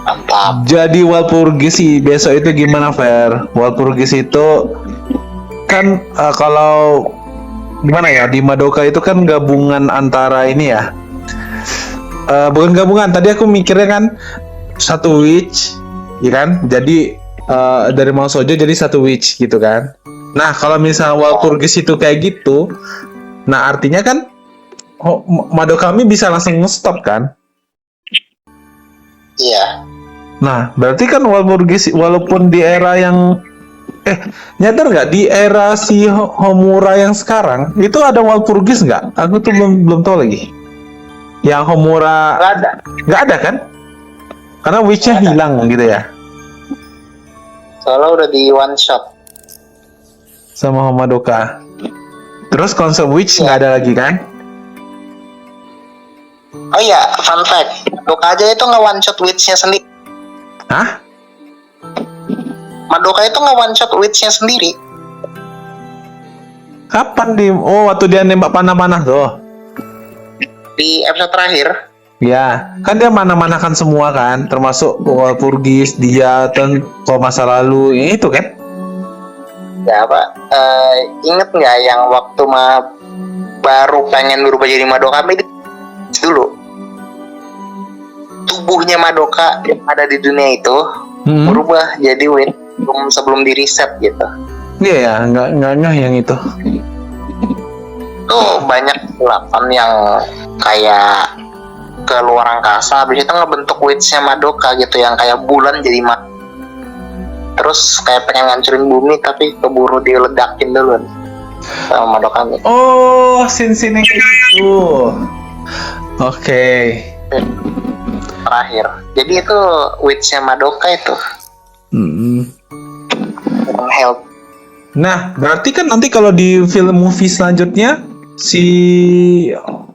Mantap. Jadi Walpurgis sih besok itu gimana, Fer? Walpurgis itu kan kalau gimana ya, di Madoka itu kan gabungan antara ini ya, bukan gabungan, tadi aku mikirnya kan satu witch ya kan, jadi dari Mausojo jadi satu witch gitu kan. Nah kalau misalnya Walpurgis itu kayak gitu, nah artinya kan Madokami bisa langsung nge-stop kan. Iya. Nah berarti kan Walpurgis walaupun di era yang nyadar nggak di era si Homura yang sekarang itu ada Walpurgis nggak? Aku tuh belum tahu lagi. Yang Homura nggak ada kan? Karena witch-nya hilang gitu ya. Soalnya udah di one shot Sama Madoka. Terus konsep witch nggak ada lagi kan? Oh iya, fun fact, Madoka aja itu nge one shot witch-nya sendiri. Hah? Madoka itu nge one shot witch-nya sendiri. Kapan waktu dia nembak panah-panah tuh. Di episode terakhir. Ya, kan dia mana-manakan semua kan, termasuk Walpurgis, dia dan masa lalu itu kan? Ya apa? Ingat nggak yang waktu baru pengen berubah jadi Madoka dulu? Tubuhnya Madoka yang ada di dunia itu berubah jadi witch sebelum di reset gitu. Iya ya, nggak yang itu. Tuh banyak kegelapan yang kayak ke luar angkasa, habis itu ngebentuk witch-nya Madoka gitu, yang kayak bulan jadi terus kayak pengen ngancurin bumi tapi keburu diledakin dulu sama Madoka. Oh, scene-scene kayak gitu. Oke. Terakhir. Jadi itu witch-nya Madoka itu. Help. Nah, berarti kan nanti kalau di film movie selanjutnya si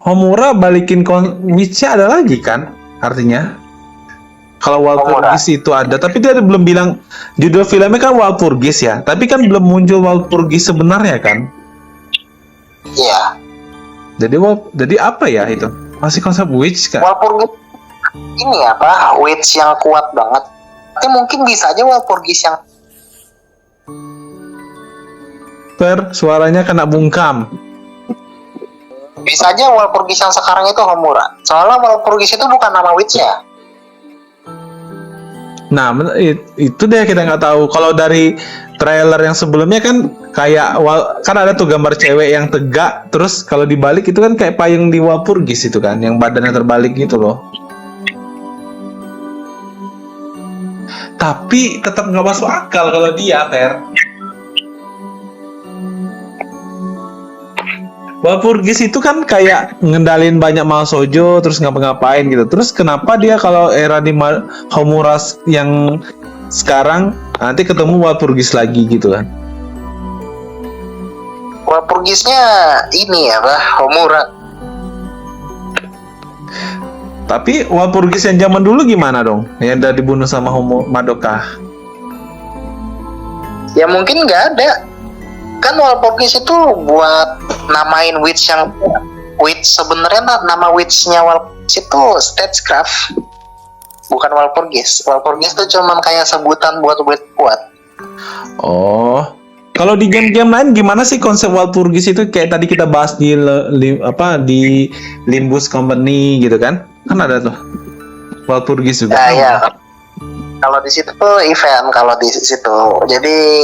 Homura balikin witch-nya ada lagi kan? Artinya kalau Walpurgis itu ada, tapi dia belum bilang judul filmnya kan Walpurgis ya. Tapi kan belum muncul Walpurgis sebenarnya kan? Iya. Jadi apa ya itu? Masih konsep witch kan? Walpurgis ini apa? Witch yang kuat banget. Tapi mungkin bisa aja Walpurgis yang suaranya kena bungkam. Bisa aja Walpurgis yang sekarang itu Homura. Soalnya Walpurgis itu bukan nama witch-nya. Nah, itu deh kita nggak tahu. Kalau dari trailer yang sebelumnya kan kayak kan ada tuh gambar cewek yang tegak, terus kalau dibalik itu kan kayak payung di Walpurgis itu kan, yang badannya terbalik gitu loh. Tapi tetap nggak masuk akal kalau dia, Fer. Walpurgis itu kan kayak ngendalin banyak Mausojo terus ngapa-ngapain gitu. Terus kenapa dia kalau era di Homura yang sekarang nanti ketemu Walpurgis lagi gitu kan? Walpurgisnya ini ya, Homura. Tapi Walpurgis yang zaman dulu gimana dong? Yang udah dibunuh sama Madoka? Ya mungkin nggak ada. Kan Walpurgis itu buat namain witch yang witch, sebenarnya nama witch-nya Walpurgis itu Stagecraft, bukan Walpurgis. Walpurgis itu cuman kayak sebutan buat witch kuat. Oh, kalau di game-game lain gimana sih konsep Walpurgis itu? Kayak tadi kita bahas di di Limbus Company gitu kan? Kan ada tuh Walpurgis juga. Nah, ya. Kalau di situ tuh event, kalau di situ. Jadi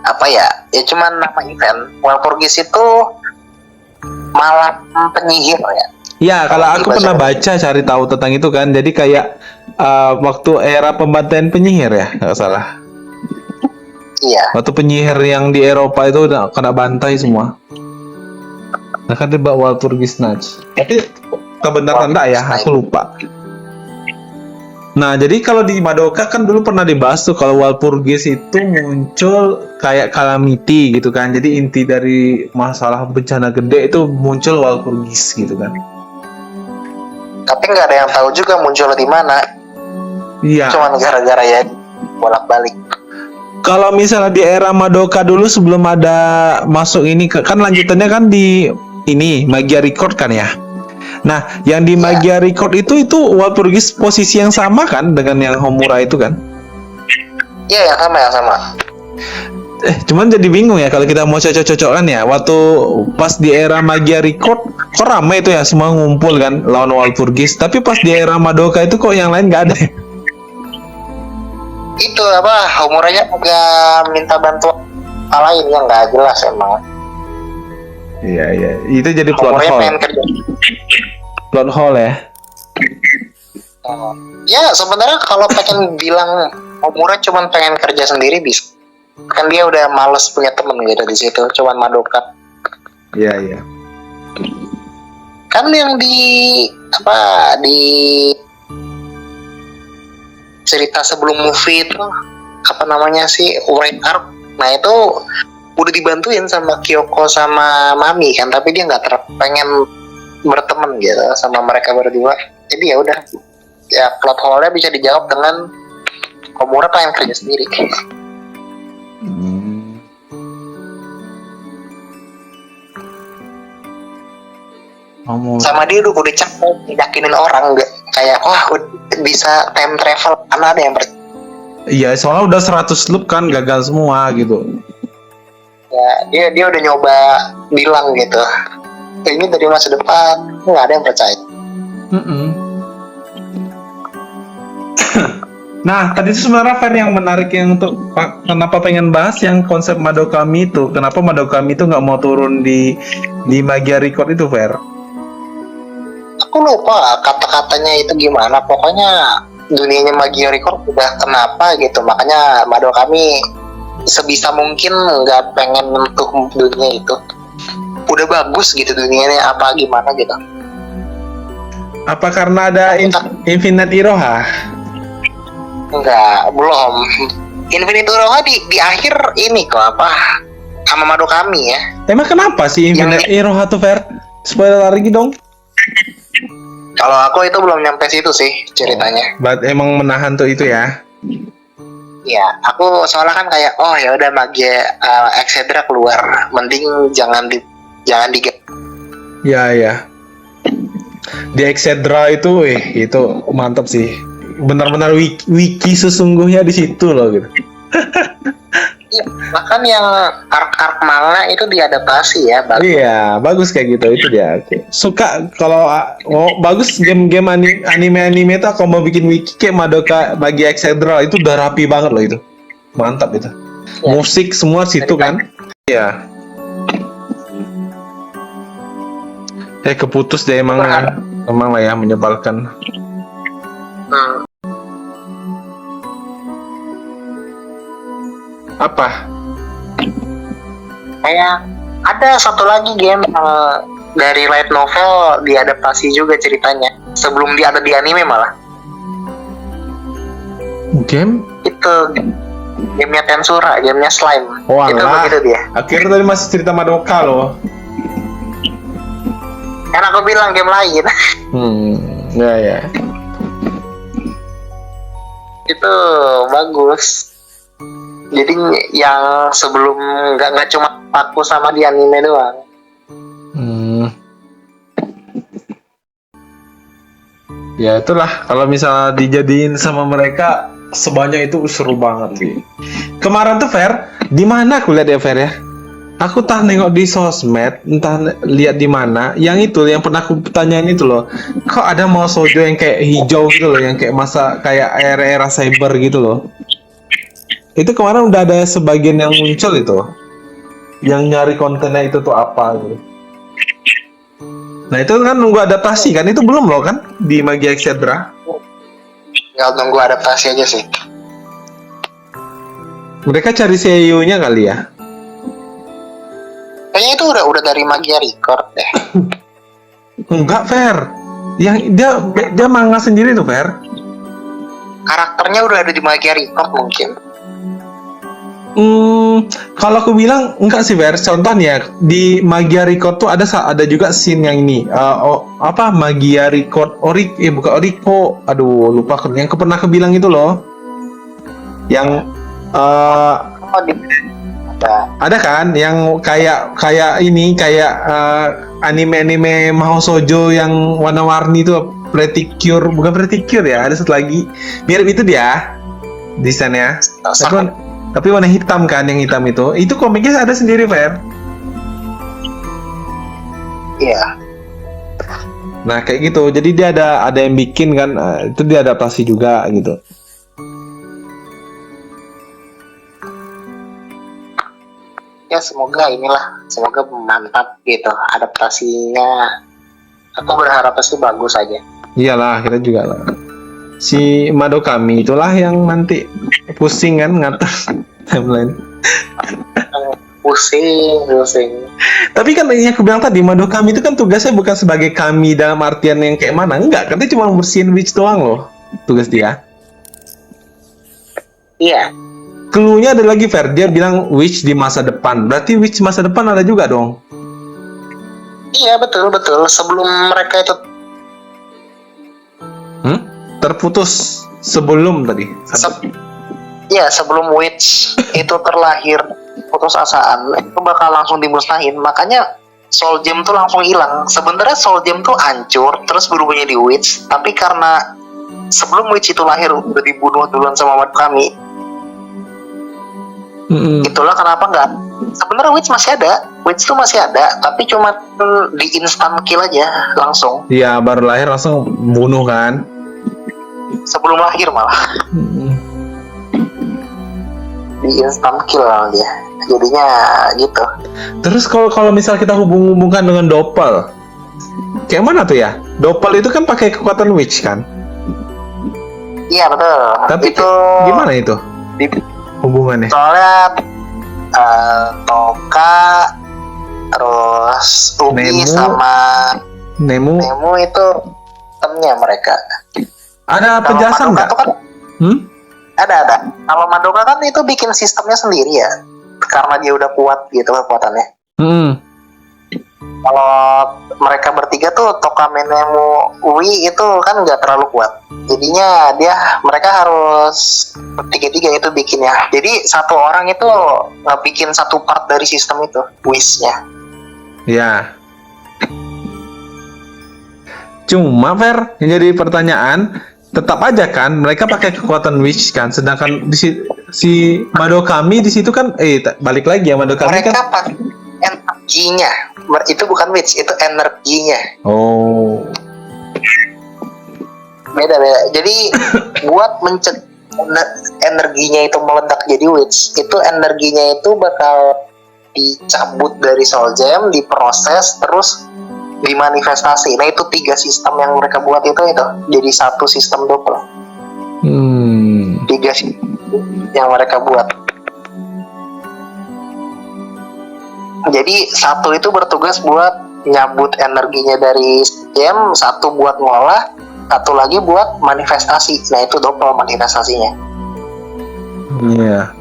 apa ya? Ya cuman nama event. Walpurgis itu malam penyihir ya. Ya, kalau aku pernah baca cari tahu tentang itu kan. Jadi kayak waktu era pembantaian penyihir ya, nggak salah. Iya. Waktu penyihir yang di Eropa itu udah kena bantai semua. Nah kan dia bawa Walpurgis Night. Tapi kebenaran enggak ya? Aku lupa. Nah, jadi kalau di Madoka kan dulu pernah dibahas tuh kalau Walpurgis itu muncul kayak calamity gitu kan. Jadi inti dari masalah bencana gede itu muncul Walpurgis gitu kan. Tapi nggak ada yang tahu juga muncul di mana. Iya. Cuman gara-gara ya bolak-balik. Kalau misalnya di era Madoka dulu sebelum ada masuk ini kan lanjutannya kan di ini Magia Record kan ya. Nah, yang di Magia Record itu Walpurgis posisi yang sama kan dengan yang Homura itu kan? Iya, yang sama. Cuman jadi bingung ya kalau kita mau cocok-cocokan ya. Waktu pas di era Magia Record, kok ramai itu ya semua ngumpul kan lawan Walpurgis. Tapi pas di era Madoka itu kok yang lain nggak ada. Itu apa? Homuranya agak minta bantuan lain yang nggak jelas emang. Iya. Itu jadi plot Homuranya hole. pengen kerja. Plot hole ya. Ya sebenarnya kalau pengen bilang Homura cuman pengen kerja sendiri bisa. Kan dia udah males punya temen gitu di situ, cuman Madoka. Iya. Kan yang di cerita sebelum movie itu apa namanya sih, White Ark. Nah itu udah dibantuin sama Kyoko sama Mami kan, tapi dia nggak pengen berteman gitu sama mereka berdua. Jadi ya udah, ya plot hole-nya bisa dijawab dengan Homura pengen kerja sendiri. Sama dia udah capek yakinin orang nggak kayak bisa time travel karena ada yang Iya, soalnya udah 100 loop kan gagal semua gitu. Ya dia udah nyoba bilang gitu, ini dari masa depan, nggak ada yang percaya. Nah, tadi itu sebenarnya Fer yang menarik yang untuk kenapa pengen bahas yang konsep Madokami itu. Kenapa Madokami itu nggak mau turun di Magia Record itu, Fer? Aku lupa kata-katanya itu gimana. Pokoknya dunianya Magia Record udah kenapa gitu. Makanya Madokami sebisa mungkin nggak pengen menyentuh dunia itu. Udah bagus gitu dunianya, apa gimana gitu. Apa karena ada Infinite Iroha? Enggak, belum. Infinite Iroha di akhir ini kok sama Madokami ya. Emang kenapa sih Infinite Iroha tuh, Fer? Spoiler lagi dong. Kalau aku itu belum nyampe situ sih ceritanya. Emang menahan tuh itu ya? Ya, aku soalnya kan kayak ya udah Magia Excedra keluar, mending jangan di. Ya. Di Excedra itu mantap sih. Benar-benar wiki sesungguhnya di situ loh gitu. Iya, bahkan yang arc manga itu diadaptasi ya, bagus. Iya, bagus kayak gitu itu dia. Suka kalau bagus game-game anime itu kalau mau bikin wiki kayak Madoka Magia Excedra itu udah rapi banget loh itu. Mantap itu. Ya. Musik semua situ kan. Iya. Keputus deh emang lah ya, menyebalkan. Apa? Kayak ada satu lagi game dari light novel diadaptasi juga ceritanya. Sebelum dia ada di anime malah. Game? Itu gamenya Tensura, gamenya slime. Oh, itu begitu dia. Akhirnya tadi masih cerita Madoka loh. Kan aku bilang game lain. Ya. Itu bagus. Jadi yang sebelum nggak cuma aku sama di anime doang. Ya itulah, kalau misalnya dijadiin sama mereka sebanyak itu seru banget sih. Kemarin tuh Fer, di mana aku lihat ya Fer ya? Aku entah nengok di sosmed, entah lihat di mana. Yang itu yang pernah aku tanyain itu loh. Kok ada mau sojo yang kayak hijau gitu loh, yang kayak kayak era cyber gitu loh. Itu kemarin udah ada sebagian yang muncul itu, yang nyari kontennya itu tuh apa gitu. Nah itu kan nunggu adaptasi kan, itu belum loh kan di Magia Excedra. Nggak, nunggu adaptasi aja sih. Mereka cari seiyuu-nya kali ya. Kayaknya itu udah dari Magia Record deh. Enggak, Fer. Yang dia manga sendiri tuh, Fer. Karakternya udah ada di Magia Record mungkin. Kalau aku bilang enggak sih, Fer. Contohnya di Magia Record tuh ada juga scene yang ini. Magia Record bukan Oriko. Aduh, lupa kan. Yang pernah aku bilang itu loh. Yang Ada kan yang kayak ini kayak anime-anime Mahou Shoujo yang warna-warni itu bukan Pretty Cure ya, ada satu lagi mirip itu dia desainnya. Tapi warna hitam kan, yang hitam itu komiknya ada sendiri, Fer. Iya. Nah kayak gitu, jadi dia ada yang bikin kan, itu dia adaptasi juga gitu. Ya semoga mantap gitu adaptasinya. Aku berharap pasti bagus aja. Iyalah, kita juga lah. Si Madokami itulah yang nanti pusing kan ngatur timeline. Pusing. Tapi kan yang aku bilang tadi, Madokami itu kan tugasnya bukan sebagai kami dalam artian yang kayak mana, enggak, kan dia cuma bersihin witch doang loh tugas dia. Iya. Clue-nya ada lagi, Fer. Dia bilang witch di masa depan. Berarti witch masa depan ada juga dong. Iya, betul. Sebelum mereka itu terputus sebelum tadi. Sebelum witch itu terlahir, putus asaan, itu bakal langsung dimusnahin. Makanya soul gem tuh langsung hilang. Sebenarnya soul gem tuh hancur terus berubah jadi witch, tapi karena sebelum witch itu lahir udah dibunuh duluan sama Madokami. Itulah kenapa nggak. Sebenarnya witch tuh masih ada, tapi cuma di instant kill aja langsung. Iya, baru lahir langsung bunuh kan. Sebelum lahir malah. Di instant kill dia. Jadinya gitu. Terus kalau misal kita hubungkan dengan Doppel, kayak mana tuh ya? Doppel itu kan pakai kekuatan witch kan? Iya betul. Tapi itu gimana itu hubungannya? Soalnya Toka, terus Ubi sama Nemu itu temennya mereka. Ada penjelasan nggak? Kan, ada. Kalau Madoka kan itu bikin sistemnya sendiri ya, karena dia udah kuat gitu kekuatannya. Kalau mereka bertiga tuh Toka, Nemu, Ubi itu kan nggak terlalu kuat. Jadinya mereka harus tiga-tiga itu bikinnya. Jadi satu orang itu ngebikin satu part dari sistem itu, wish-nya. Ya. Cuma Fer, yang jadi pertanyaan, tetap aja kan mereka pakai kekuatan wish kan, sedangkan si Madokami di situ kan balik lagi ya, Madokami mereka kan pakai energinya. Itu bukan witch, itu energinya. Oh. Beda. Jadi buat mencegah energinya itu meledak jadi witch, itu energinya itu bakal dicabut dari soul gem, diproses, terus dimanifestasi. Nah itu 3 sistem yang mereka buat itu jadi satu sistem double. 3 sistem yang mereka buat. Jadi satu itu bertugas buat nyabut energinya dari gem, satu buat ngolah, satu lagi buat manifestasi. Nah itu double manifestasinya. Iya.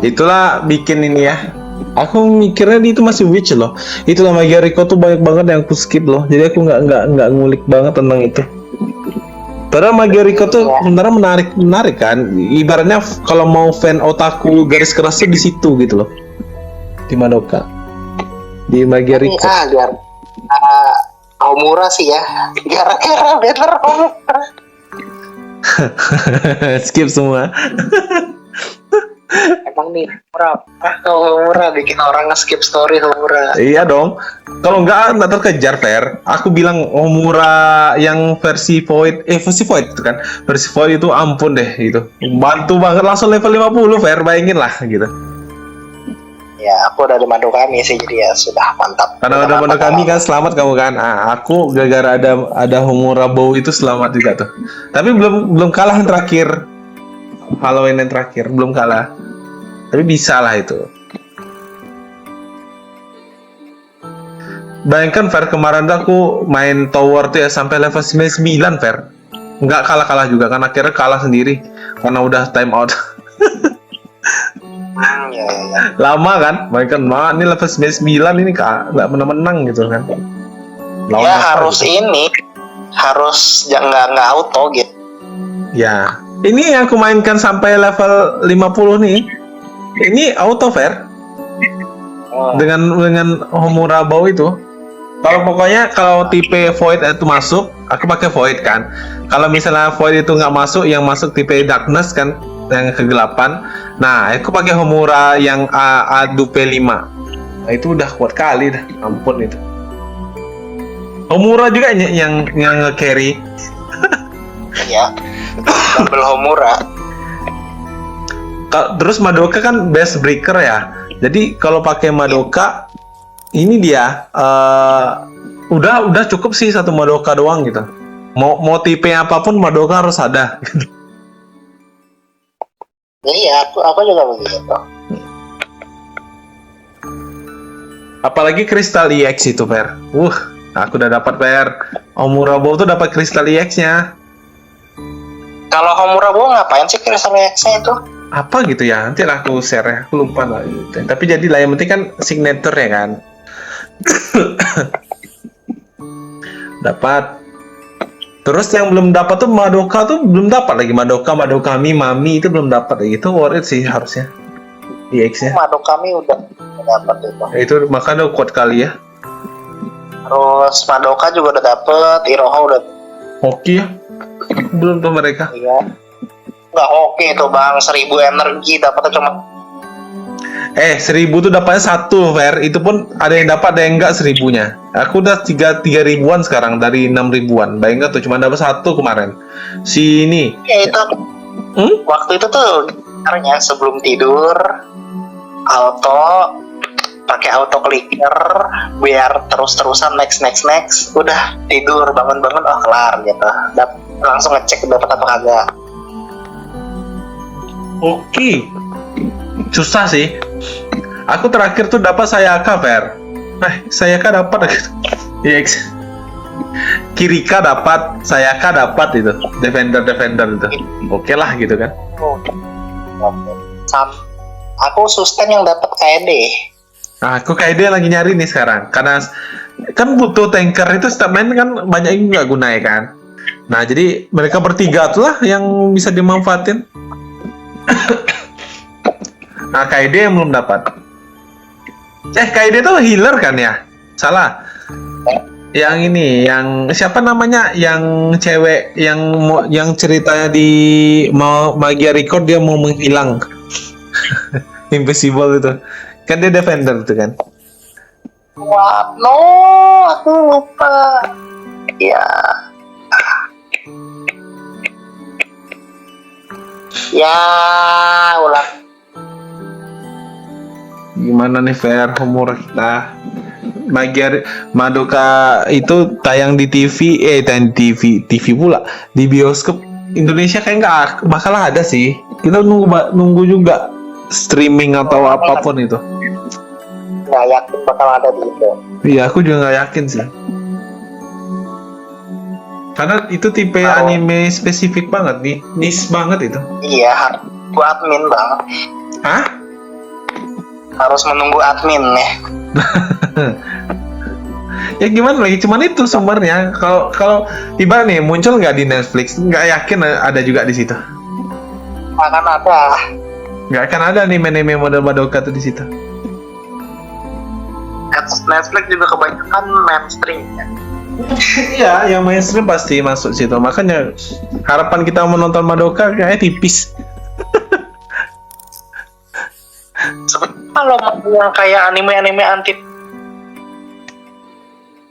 Itulah bikin ini ya. Aku mikirnya itu masih witch loh. Itulah Magia Rico tuh banyak banget yang aku skip loh. Jadi aku nggak ngulik banget tentang itu. Padahal Magia Rico tuh sebenarnya menarik kan. Ibaratnya kalau mau fan otaku garis kerasnya di situ gitu loh. Di Madoka. Di Magia Rico. Homura sih ya. Gara-gara better Homura. Skip semua. Emang nih Homura bikin orang nge-skip story Homura. Iya dong. Kalau nggak terkejar, Fer. Aku bilang Homura yang versi Void itu kan. Versi Void itu ampun deh gitu. Bantu banget langsung level 50, Fer. Bayangin lah gitu. Ya, aku udah di Madokami sih, jadi ya sudah mantap. Karena udah Madokami kan selamat kamu kan. Aku gara-gara ada Homura Bow itu selamat juga tuh. Tapi belum kalah yang terakhir. Halloween yang terakhir belum kalah. Tapi bisa lah itu. Bayangkan Fer, kemarin tuh aku main tower tuh ya sampai level 99 Fer. Nggak kalah juga kan, akhirnya kalah sendiri karena udah time out. Ya. Lama kan, bayangkan ini level 99 ini nggak menang gitu kan. Lawan ya harus gitu. Harus nggak auto gitu. Ya, ini yang aku mainkan sampai level 50 nih. Ini auto fair Oh. dengan Homura Bow itu. Kalau pokoknya kalau tipe Void itu masuk, aku pakai Void kan. Kalau misalnya Void itu nggak masuk, yang masuk tipe Darkness kan, yang kegelapan. Nah, aku pakai Homura yang A2P5. Nah, itu udah kuat kali dah. Ampun itu. Homura juga yang nge-carry. Ya. Double Homura. Terus Madoka kan base breaker ya. Jadi kalau pakai Madoka ini dia udah cukup sih satu Madoka doang gitu. Mau tipe apapun Madoka harus ada. Iya, aku juga begitu. Apalagi Crystal EX itu, Fer. Aku udah dapat, Fer. Homura Bow tuh dapat Crystal EX-nya. Kalau Homura Bow ngapain sih Crystal EX-nya itu? Apa gitu ya? Nanti lah aku share ya. Aku lupa lah gitu. Tapi jadi lah yang penting kan signature ya kan. Dapat. Terus yang belum dapat tuh Madoka tuh belum dapat lagi. Madoka Mami itu belum dapat. Itu worth it sih harusnya. EX-nya. Madokami udah dapat itu. Itu makanya kuat kali ya. Terus Madoka juga udah dapet, Iroha udah. Hoki ya. Belum tuh mereka. Iya. Nggak oke itu bang, 1000 energi dapatnya cuma 1000 tuh dapatnya satu, Fer. Itu pun ada yang dapat, ada yang enggak 1000-nya. Aku udah 3 ribuan sekarang dari 6 ribuan. Bayangin tuh cuma dapat satu kemarin. Si ini. ya itu. Waktu itu tuh caranya sebelum tidur auto pakai auto clicker biar terus-terusan next udah tidur bangun oh kelar gitu. Langsung ngecek dapat apa kagak. Oke. Susah sih. Aku terakhir tuh dapat Sayaka, Fer. Sayaka dapat gitu. EX. Kirika dapat, Sayaka dapat itu. Defender itu. Oke lah gitu kan. Aku sustain yang dapat KD. Nah, aku kayak dia lagi nyari nih sekarang. Karena kan butuh tanker itu setiap main kan banyak yang nggak guna ya kan. Nah, jadi mereka bertiga tuh lah yang bisa dimanfaatin. Nah, KD yang belum dapat. KD tuh healer kan ya? Salah. Yang ini, yang siapa namanya? Yang cewek yang ceritanya di Magia Record dia mau menghilang. Invisible itu. Kan dia defender itu kan. Wah, no, aku lupa. Ya. Ya, ulang. Gimana nih Fer, Homura kita? Madoka itu tayang di TV, tayang di TV pula di bioskop Indonesia kayak nggak bakal ada sih. Kita nunggu juga streaming atau apapun itu. Nggak yakin bakal ada di Indo. Iya, aku juga nggak yakin sih. Karena itu tipe anime spesifik banget nih, niche banget itu. Iya, buat admin banget. Hah? Harus menunggu admin nih. Ya gimana lagi, cuman itu sumbernya. Kalau tiba nih muncul nggak di Netflix, nggak yakin ada juga di situ. Akan ada. Nggak akan ada nih anime model Madoka tuh di situ. Netflix juga kebanyakan mainstream ya. Iya, yang mainstream pasti masuk situ. Makanya harapan kita menonton Madoka kayaknya tipis. Sebenarnya kalau yang kayak anime anti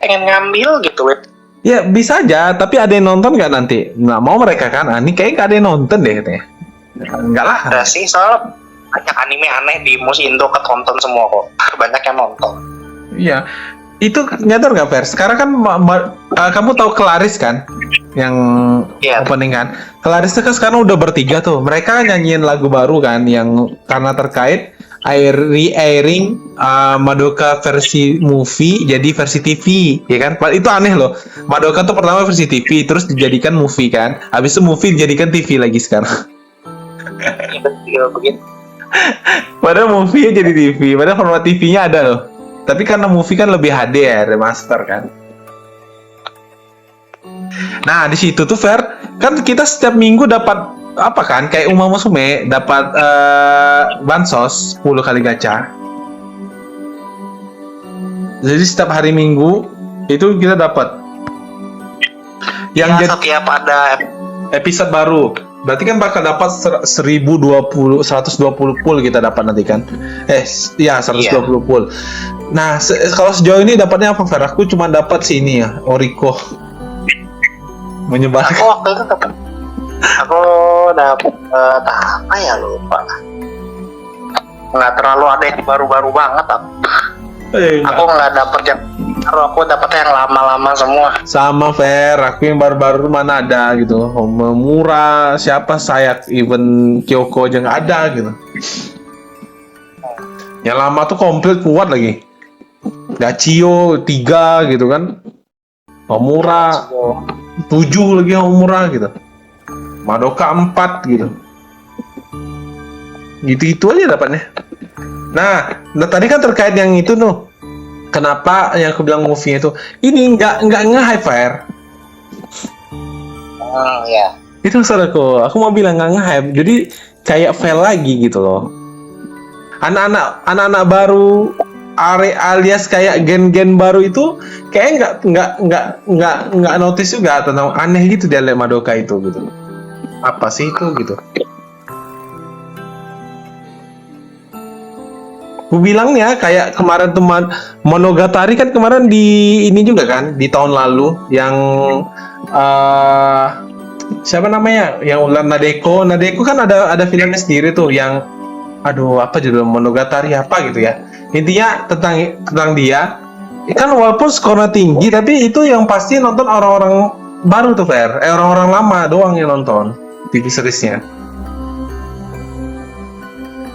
pengen ngambil gitu, Wet. Ya bisa aja, tapi ada yang nonton nggak nanti? Nggak mau mereka kan? Ini kayaknya nggak ada yang nonton deh katanya. Enggak lah. Ada sih, soalnya banyak anime aneh di Mus Indo ketonton semua kok. Banyak yang nonton. Iya. Itu nyadar nggak, Fer? Sekarang kan kamu tahu Claris kan? Yang opening kan? Claris itu kan sekarang udah bertiga tuh. Mereka nyanyiin lagu baru kan, yang karena terkait re-airing Madoka versi movie jadi versi TV, ya kan? Itu aneh loh. Madoka tuh pertama versi TV, terus dijadikan movie kan? Habis itu movie dijadikan TV lagi sekarang. Iya begitu. Padahal movie jadi TV, padahal format TV-nya ada loh. Tapi karena movie kan lebih HD ya, remaster kan. Nah, di situ tuh Fer, kan kita setiap minggu dapat apa kan kayak Uma Musume dapat bansos 10 kali gacha. Jadi setiap hari Minggu itu kita dapat yang Ya, jadi setiap ada episode baru. Berarti kan bakal dapat 1020 120 pool kita dapat nanti kan. Ya 120 pool. Nah, kalau sejauh ini dapatnya apa Fer? Aku cuma dapat sini ya, Oriko. Menyebalkan. aku waktu itu dapat apa ya, lupa. Nggak terlalu ada yang baru-baru banget aku. Aku nggak dapet yang baru, aku dapet yang lama-lama semua. Sama Fer, aku yang baru-baru mana ada gitu. Murah, siapa Sayak, even Kyoko aja nggak ada gitu. Yang lama tuh komplit kuat lagi. Gachio 3 gitu kan. Homura 7 lagi Homura gitu. Madoka 4 gitu. Gitu-gitu aja dapatnya. Nah tadi kan terkait yang itu tuh. Kenapa yang aku bilang movie itu ini nggak nge-hype Fer. Ya. Itu saudaraku, aku mau bilang nggak nge-hype. Jadi kayak fail lagi gitu loh. Anak-anak baru alias kayak gen-gen baru itu kayak nggak notice juga tentang aneh gitu dia lihat Madoka itu gitu. Apa sih itu gitu? Aku bilangnya kayak kemarin teman Monogatari kan kemarin di ini juga kan di tahun lalu yang siapa namanya yang ular Nadeko kan ada filmnya sendiri tuh yang aduh apa judul Monogatari apa gitu ya, intinya tentang dia kan walaupun skornya tinggi tapi itu yang pasti nonton orang-orang baru tuh Fer, orang-orang lama doang yang nonton TV seriesnya.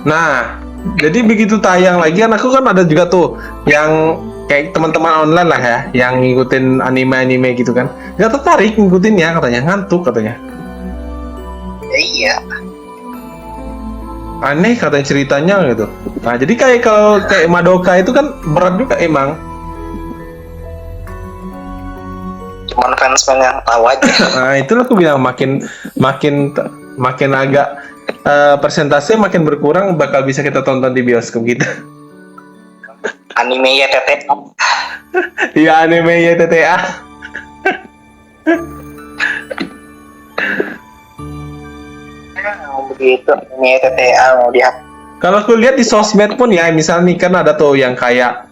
Nah jadi begitu tayang lagi kan aku kan ada juga tuh yang kayak teman-teman online lah ya yang ngikutin anime-anime gitu kan nggak tertarik ngikutinnya katanya ngantuk katanya. Ya, iya. Aneh katanya ceritanya gitu. Nah jadi kalau kayak Madoka itu kan berat juga emang. Cuman fans yang tahu aja. Nah itulah aku bilang makin agak persentase makin berkurang bakal bisa kita tonton di bioskop kita. Anime ya tete. Iya anime ya TTA. Begitu anime ya TTA mau lihat. Kalau aku lihat di sosmed pun ya, misalnya nih kan ada tuh yang kayak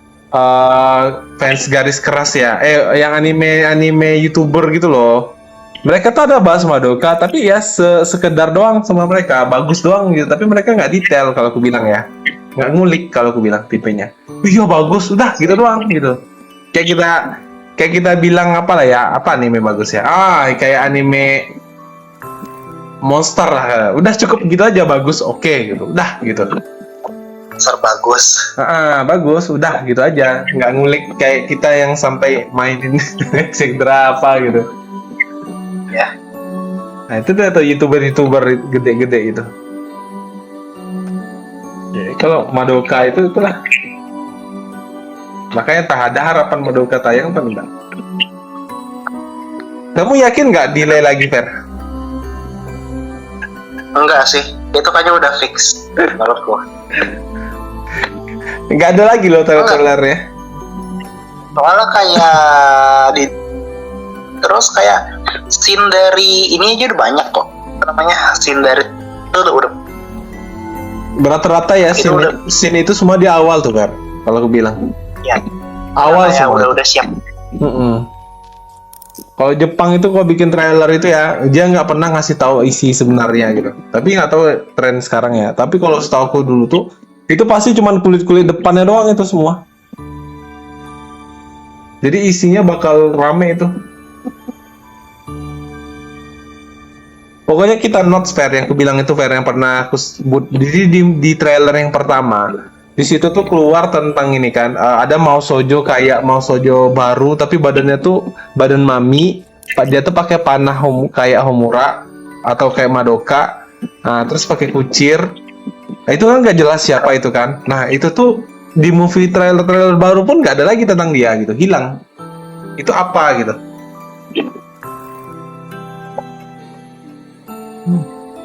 fans garis keras ya, yang anime YouTuber gitu loh. Mereka tuh ada bahas Madoka, tapi ya sekedar doang sama mereka, bagus doang gitu. Tapi mereka nggak detail kalau aku bilang ya, nggak ngulik kalau aku bilang tipenya. Iya bagus, udah gitu doang gitu. Kayak kita bilang apa lah ya, apa anime bagus ya? Kayak anime monster lah, udah cukup gitu aja bagus, oke gitu, udah gitu. Bagus. Bagus, udah gitu aja, nggak ngulik kayak kita yang sampai mainin sekdra apa gitu. Ya. Nah itu tuh youtuber gede-gede itu. Jadi kalau Madoka itulah. Makanya tak ada harapan Madoka tayang apa enggak? Kamu yakin nggak delay lagi Fer? Enggak sih, itu kayaknya udah fix menurutku. Nggak ada lagi loh trailer-trailernya. Soalnya kayak terus kayak scene dari ini aja udah banyak kok. Apa namanya? Scene dari itu udah Rata-rata ya scene itu semua di awal tuh kan. Kalau aku bilang. ya. Awal Ya, semua. udah siap. Kalau Jepang itu kalau bikin trailer itu ya dia nggak pernah ngasih tahu isi sebenarnya gitu. Tapi nggak tahu tren sekarang ya. Tapi kalau setahu aku dulu tuh itu pasti cuma kulit-kulit depannya doang itu semua. Jadi isinya bakal rame itu. Pokoknya kita notes Fair yang aku bilang itu Fair yang pernah aku sebut di trailer yang pertama. Di situ tuh keluar tentang ini kan, ada Mausojo kayak Mausojo baru tapi badannya tuh badan mami. Dia tuh pakai panah kayak Homura atau kayak Madoka. Nah, terus pakai kucir. Nah, itu kan nggak jelas siapa itu kan. Nah, itu tuh di movie trailer baru pun nggak ada lagi tentang dia gitu, hilang. Itu apa gitu?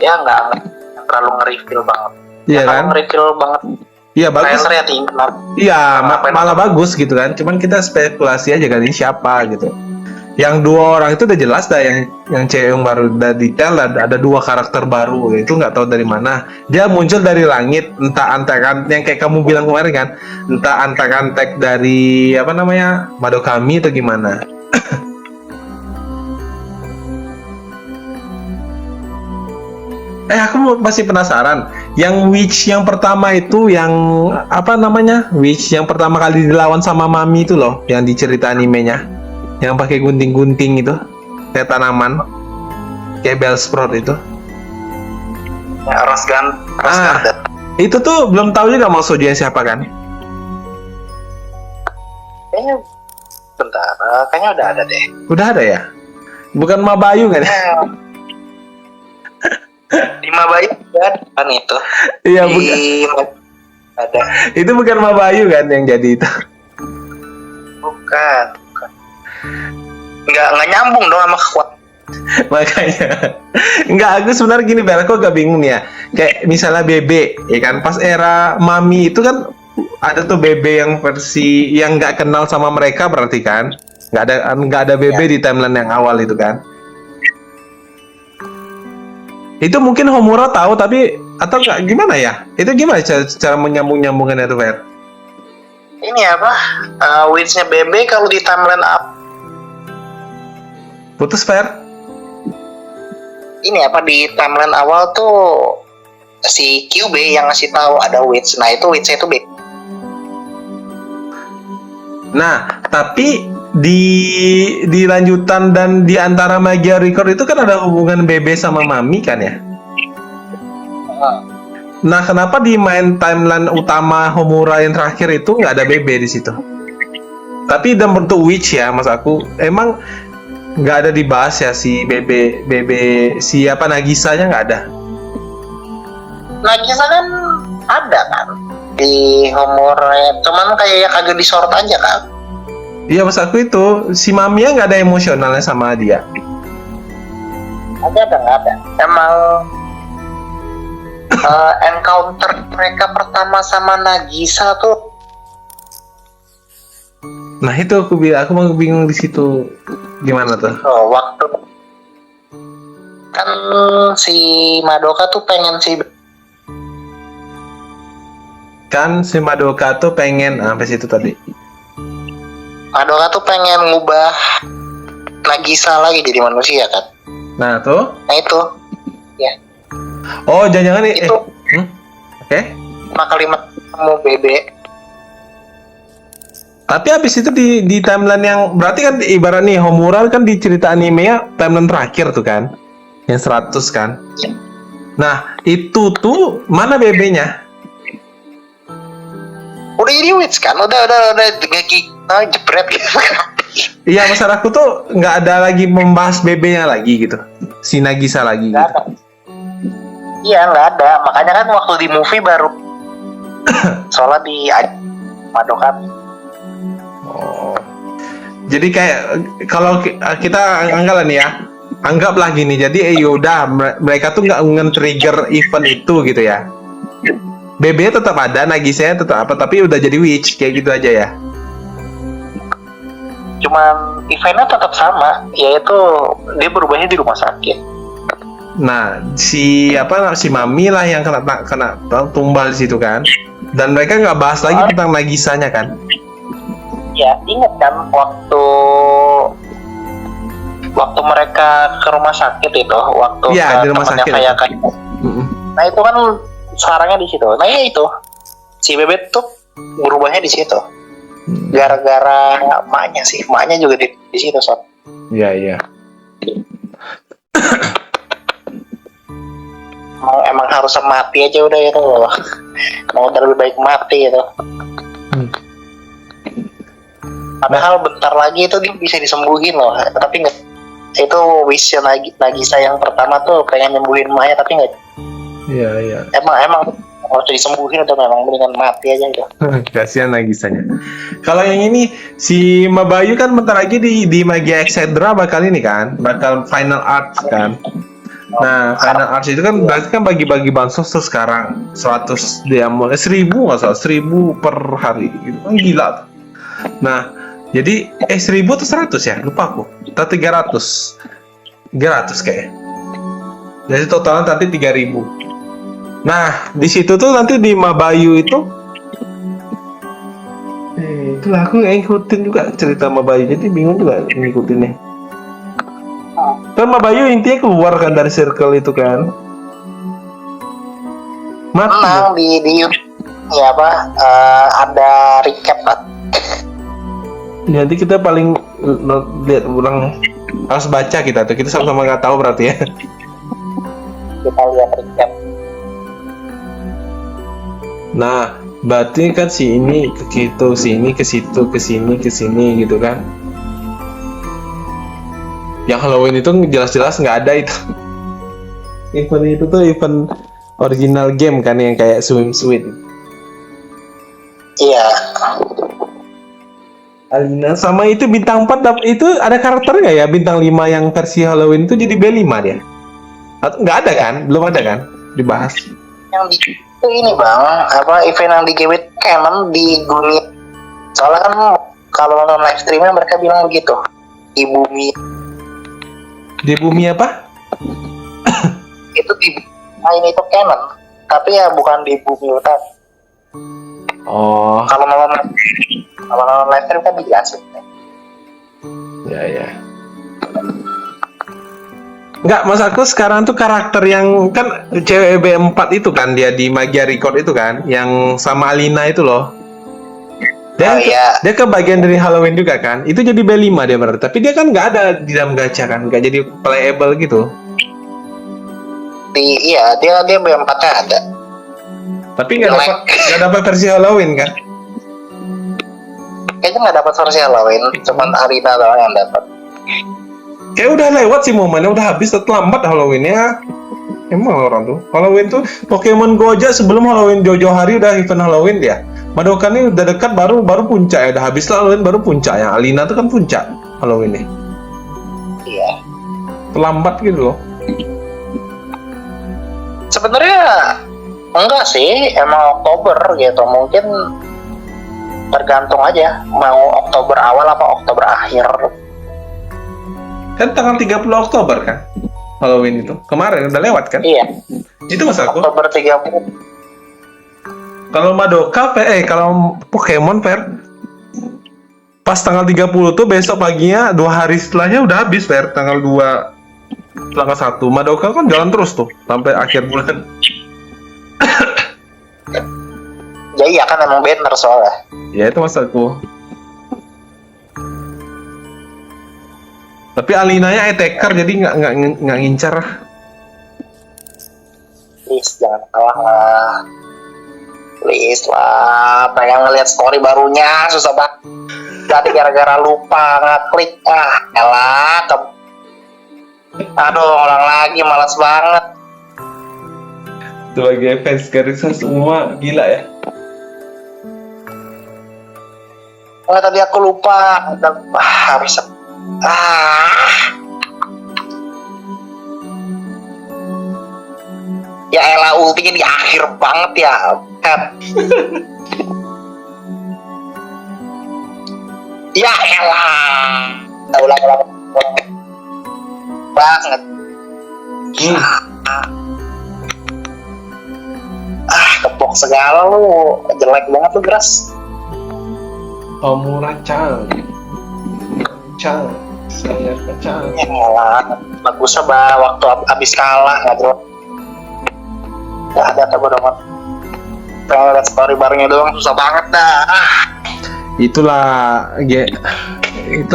ya nggak terlalu nge-reveal banget. Iya Kalau kan? nge-reveal banget Iya bagus. trailer ya tinggi. Iya, Ngapain malah bagus gitu kan. Cuman kita spekulasi aja kan ini siapa gitu. Yang dua orang itu udah jelas dah, yang cewek yang baru udah detail, ada dua karakter baru itu nggak tahu dari mana. Dia muncul dari langit, entah antek yang kayak kamu bilang kemarin kan, entah antek dari apa namanya Madokami atau gimana. Aku masih penasaran. Yang witch yang pertama itu yang apa namanya? Witch yang pertama kali dilawan sama Mami itu loh, yang di cerita animenya. Yang pakai gunting-gunting itu, kayak tanaman. Kayak Bellsprout itu. Ya, Rosgan. Itu tuh belum tahu juga maksudnya siapa kan? Kayaknya bentar, kayaknya udah ada deh. Udah ada ya? Bukan Mabayu kan? Di Mabayu kan itu. Iya, bukan. Ada. Itu bukan Mabayu kan yang jadi itu? Bukan. Nggak nyambung dong sama kekuatan. Makanya nggak, aku sebenarnya gini, Bel, aku agak bingung nih ya. Kayak misalnya Bebe, ya kan, pas era Mami itu kan ada tuh Bebe yang versi yang nggak kenal sama mereka, berarti kan nggak ada Bebe di timeline yang awal itu kan. Itu mungkin Homura tahu tapi atau nggak, gimana ya? Itu gimana cara menyambung-nyambungannya tuh, Fer? Ini apa? Witch-nya Bebe kalau di timeline up. Putus, Fer? Ini apa, di timeline awal tuh si QB yang ngasih tahu ada witch. Nah, itu witch-nya itu Bebe. Nah, tapi di lanjutan dan di antara Magia Record itu kan ada hubungan Bebe sama Mami kan ya? Nah, kenapa di main timeline utama Homura yang terakhir itu nggak ada Bebe di situ? Tapi dalam bentuk witch ya, mas aku emang nggak ada dibahas ya si Bebe siapa Nagisanya nggak ada. Nagisa kan ada kan di Homura, cuman kayak kagak disorot aja kan. Iya, mas aku itu si Mamiya nggak ada emosionalnya sama dia. Nggak ada. Emang encounter mereka pertama sama Nagisa tuh. Nah itu aku mau bingung di situ gimana tuh? Waktu kan si Madoka tuh pengen Madoka tuh pengen sampai situ tadi. Madoka tuh pengen ngubah Nagisa lagi jadi manusia kan. Nah tuh. Nah itu. Ya. Oh, jangan-jangan itu. Oke. Kalimat kamu Bebe. Tapi habis itu di timeline yang berarti kan ibarat nih Homura kan di cerita animenya timeline terakhir tuh kan. Yang 100 kan. Ya. Nah, itu tuh mana Bebe-nya? Udah jadi witch kan, udah jebret gitu kan. Iya, masalahku tuh nggak ada lagi membahas Bebe-nya lagi gitu, si Nagisa lagi. Nggak gitu. ada. Iya nggak ada, makanya kan waktu di movie baru soalnya di Madoka. Oh, jadi kayak kalau kita anggaplah nih ya, anggaplah gini, jadi yaudah mereka tuh nggak nge-trigger event itu gitu ya. BB tetap ada, Nagisanya tetap apa, tapi udah jadi witch kayak gitu aja ya. Cuman eventnya tetap sama, yaitu dia berubahnya di rumah sakit. Nah, si Mami lah yang kena tumbal di situ kan. Dan mereka nggak bahas lagi tentang Nagisanya kan. Ya, ingat kan waktu mereka ke rumah sakit itu, waktu ya, ke di rumah sakit. Nah, itu kan sarangnya di situ. Nah, ya itu. Si Bebet tuh berubahnya di situ. Gara-gara maknya juga di situ, Sob. Iya. Emang harus mati aja udah itu. Mau lebih baik mati itu. Padahal bentar lagi itu dia bisa disembuhin loh, tapi nggak. Itu wish Nagisa yang pertama tuh pengen nyembuhin Maya tapi nggak. Iya. Emang harus disembuhin atau memang mendingan mati aja gitu. Kasihan Nagisanya. Kalau yang ini si Mabayu kan bentar lagi di Magia Excedra bakal ini kan, bakal final art kan. Nah, Final Arts itu kan berarti kan bagi-bagi bansos tuh sekarang 100 dia mau 1000 nggak salah 1000 per hari gitu kan gila tuh. Nah, jadi 1000 atau 100 ya lupa aku. Atau 300 kayaknya. Jadi totalnya nanti 3000. Nah, di situ tuh nanti di Mabayu itu itulah aku nggak ngikutin juga cerita Mabayu, jadi bingung juga ngikutinnya. Kan Mabayu intinya keluar kan dari circle itu kan. Mati. Memang di YouTube ya apa ada recap lah. Nanti kita paling lihat ulang, harus baca kita tuh. Kita sama-sama nggak tahu berarti ya. Kita lihat recap. Nah, berarti kan si ini ke situ, si ini ke situ, ke sini, ke sini gitu kan. Yang Halloween itu jelas-jelas nggak ada itu. Event itu tuh event original game kan yang kayak swimsuit. Iya. Alina sama itu bintang 4 itu ada karakter nggak ya bintang 5 yang versi Halloween itu jadi B5 dia? Atau nggak ada kan? Belum ada kan? Dibahas. Yang di itu ini bang, apa event yang di game itu kan emang di bumi. Soalnya kan kalau nonton live streamnya mereka bilang begitu di bumi. Di bumi apa? Itu di ini itu canon, tapi ya bukan di bumi utara. Oh, Kalau nonton live stream kan dijelasin. ya. Enggak, mas aku sekarang tuh karakter yang kan cewek B4 itu kan dia di Magia Record itu kan, yang sama Alina itu loh. Dia dia kebagian dari Halloween juga kan. Itu jadi B5 dia berarti. Tapi dia kan nggak ada di dalam gacha kan, nggak jadi playable gitu. Iya, dia B4-nya ada. Tapi nggak dapat versi Halloween kan? Kayaknya nggak dapat versi Halloween, cuman Arina doang yang dapat. Kayak udah lewat sih momennya, udah habis, terlambat Halloweennya. Emang orang tuh Halloween tuh Pokemon Go aja sebelum Halloween jauh-jauh hari udah event Halloween dia. Madoka nih udah dekat baru puncak ya, udah habis lah Halloween baru puncak. Yang Alina tuh kan puncak Halloween nih. Iya. Terlambat gitu loh. Sebenarnya enggak sih, emang Oktober gitu. Mungkin tergantung aja mau Oktober awal apa Oktober akhir. Kan tanggal 30 Oktober kan Halloween itu. Kemarin udah lewat kan? Iya. Itu mas aku. Oktober 30. Kalau Madoka, kalau Pokemon pas tanggal 30 tuh besok paginya 2 hari setelahnya udah habis tanggal 2 tanggal 1. Madoka kan jalan terus tuh sampai akhir bulan. Ya iya kan emang banner soalnya. Ya itu mas aku. Tapi Alinanya attacker jadi nggak ngincar. Please jangan kalah lah. Please lah, pengen ngeliat story barunya susah banget. Tadi gara-gara lupa ngeklik, elah. Aduh, ulang lagi malas banget. Sebagai fans Garissa semua gila ya. Tadi aku lupa. Harus. Ya elah, ultinya di akhir banget ya. Ya elah. Ulang banget. Kepok segala lu, jelek banget lu Gras. Omura-chan, saya kacang. Ya elah, bagusnya waktu abis kalah nggak jelas. Gak ada tak bodoh amat. Pengen liat story barunya doang susah banget dah. Itulah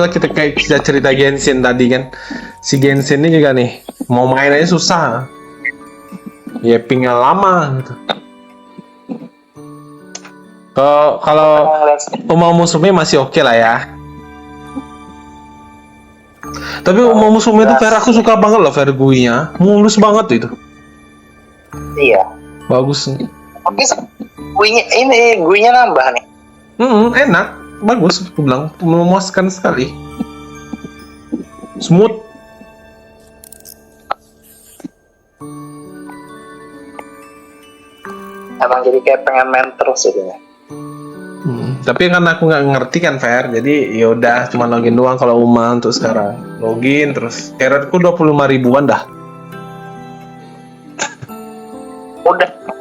kita kayak kita cerita Genshin tadi kan. Si Genshin ini juga nih mau main aja susah. Ya pingnya lama gitu. Kalau Uma Musume masih oke lah ya. Tapi Uma Musume itu aku suka banget loh Gui-nya. Mulus banget tuh itu. Iya. Bagus. Oke, guinya nambah nih. Enak, bagus. Aku bilang memuaskan sekali. Smooth. Emang jadi kayak pengen main terus gitu ya. Tapi kan aku nggak ngerti kan Fer, jadi yaudah cuma login doang kalau Uma untuk sekarang. Login terus, carrotku 25 ribuan dah.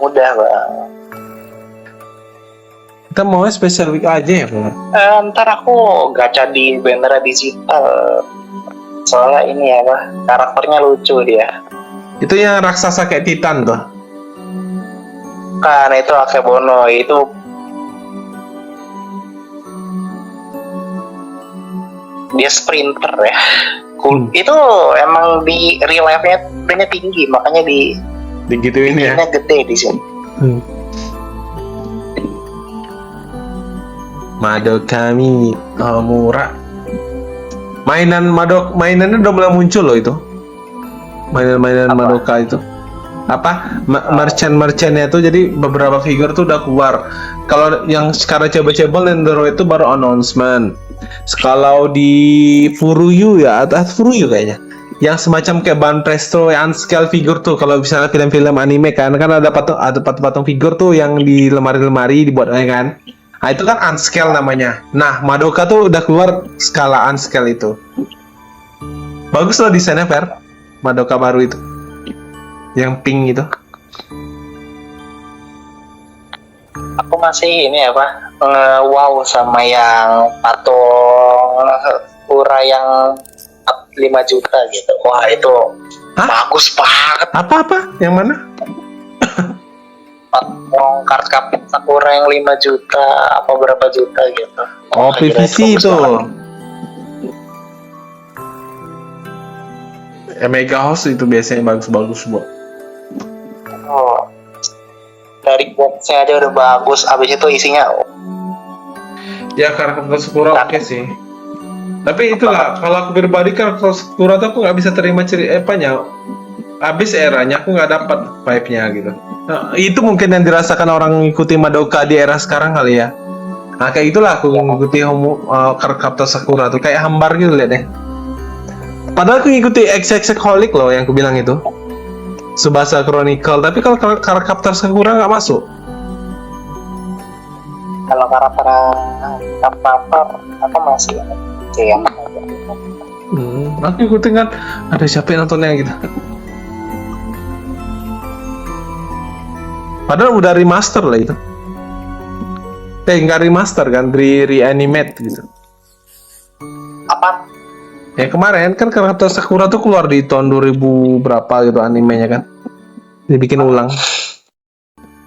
Mudah bang. Kita mau special week aja ya Fer? Ntar aku gacha di Bandara Digital. Soalnya ini ya Pak, karakternya lucu dia. Itu yang raksasa kayak Titan tuh. Kan itu Akebono itu. Dia sprinter ya. Itu emang di real life-nya tinggi, makanya digituin ya. Tingginya gede di sini. Madoka murah. Mainannya udah mulai muncul loh itu. Mainan Madoka itu. Apa? Merchant-merchantnya itu jadi beberapa figur tuh udah keluar. Kalau yang sekarang coba-coba Nendoro itu baru announcement. Kalau di Furuyu ya, atau Furuyu kayaknya, yang semacam kayak Ban Presto yang scale figur tuh. Kalau misalnya film-film anime kan ada patung figur tuh yang di lemari-lemari dibuat kan. Nah itu kan unscale namanya. Nah Madoka tuh udah keluar skala unscale itu. Bagus loh desainnya Fer. Madoka baru itu, yang pink itu. Aku masih ini apa, wow sama yang patung Ura yang 5 juta gitu. Wah itu bagus banget. Apa? Yang mana? Patung kartu Sakura yang 5 juta apa berapa juta gitu. Oh PVC itu. Mega House itu biasanya bagus-bagus buat. Oh, dari boxnya aja udah bagus. Abis itu isinya. Ya karakter Sakura oke sih. Tapi itulah kalau aku pribadi karakter Sakura tuh aku nggak bisa terima ceritanya. Abis eranya aku nggak dapat vibe-nya gitu. Nah, itu mungkin yang dirasakan orang mengikuti Madoka di era sekarang kali ya. Nah kayak itulah aku mengikuti karakter Sakura tuh kayak hambar gitu lihat deh. Padahal aku ngikuti Holic loh yang aku bilang itu Tsubasa Chronicle, tapi kalau karakter Sakura nggak masuk. Kalau karakter apa masih yang aku ngikutin kan ada siapa yang nontonnya gitu. Padahal udah remaster lah itu. Nggak remaster kan, reanimate gitu. Apa? Ya kemarin kan karakter Sakura tuh keluar di tahun 2000 berapa gitu animenya kan. Dibikin ulang.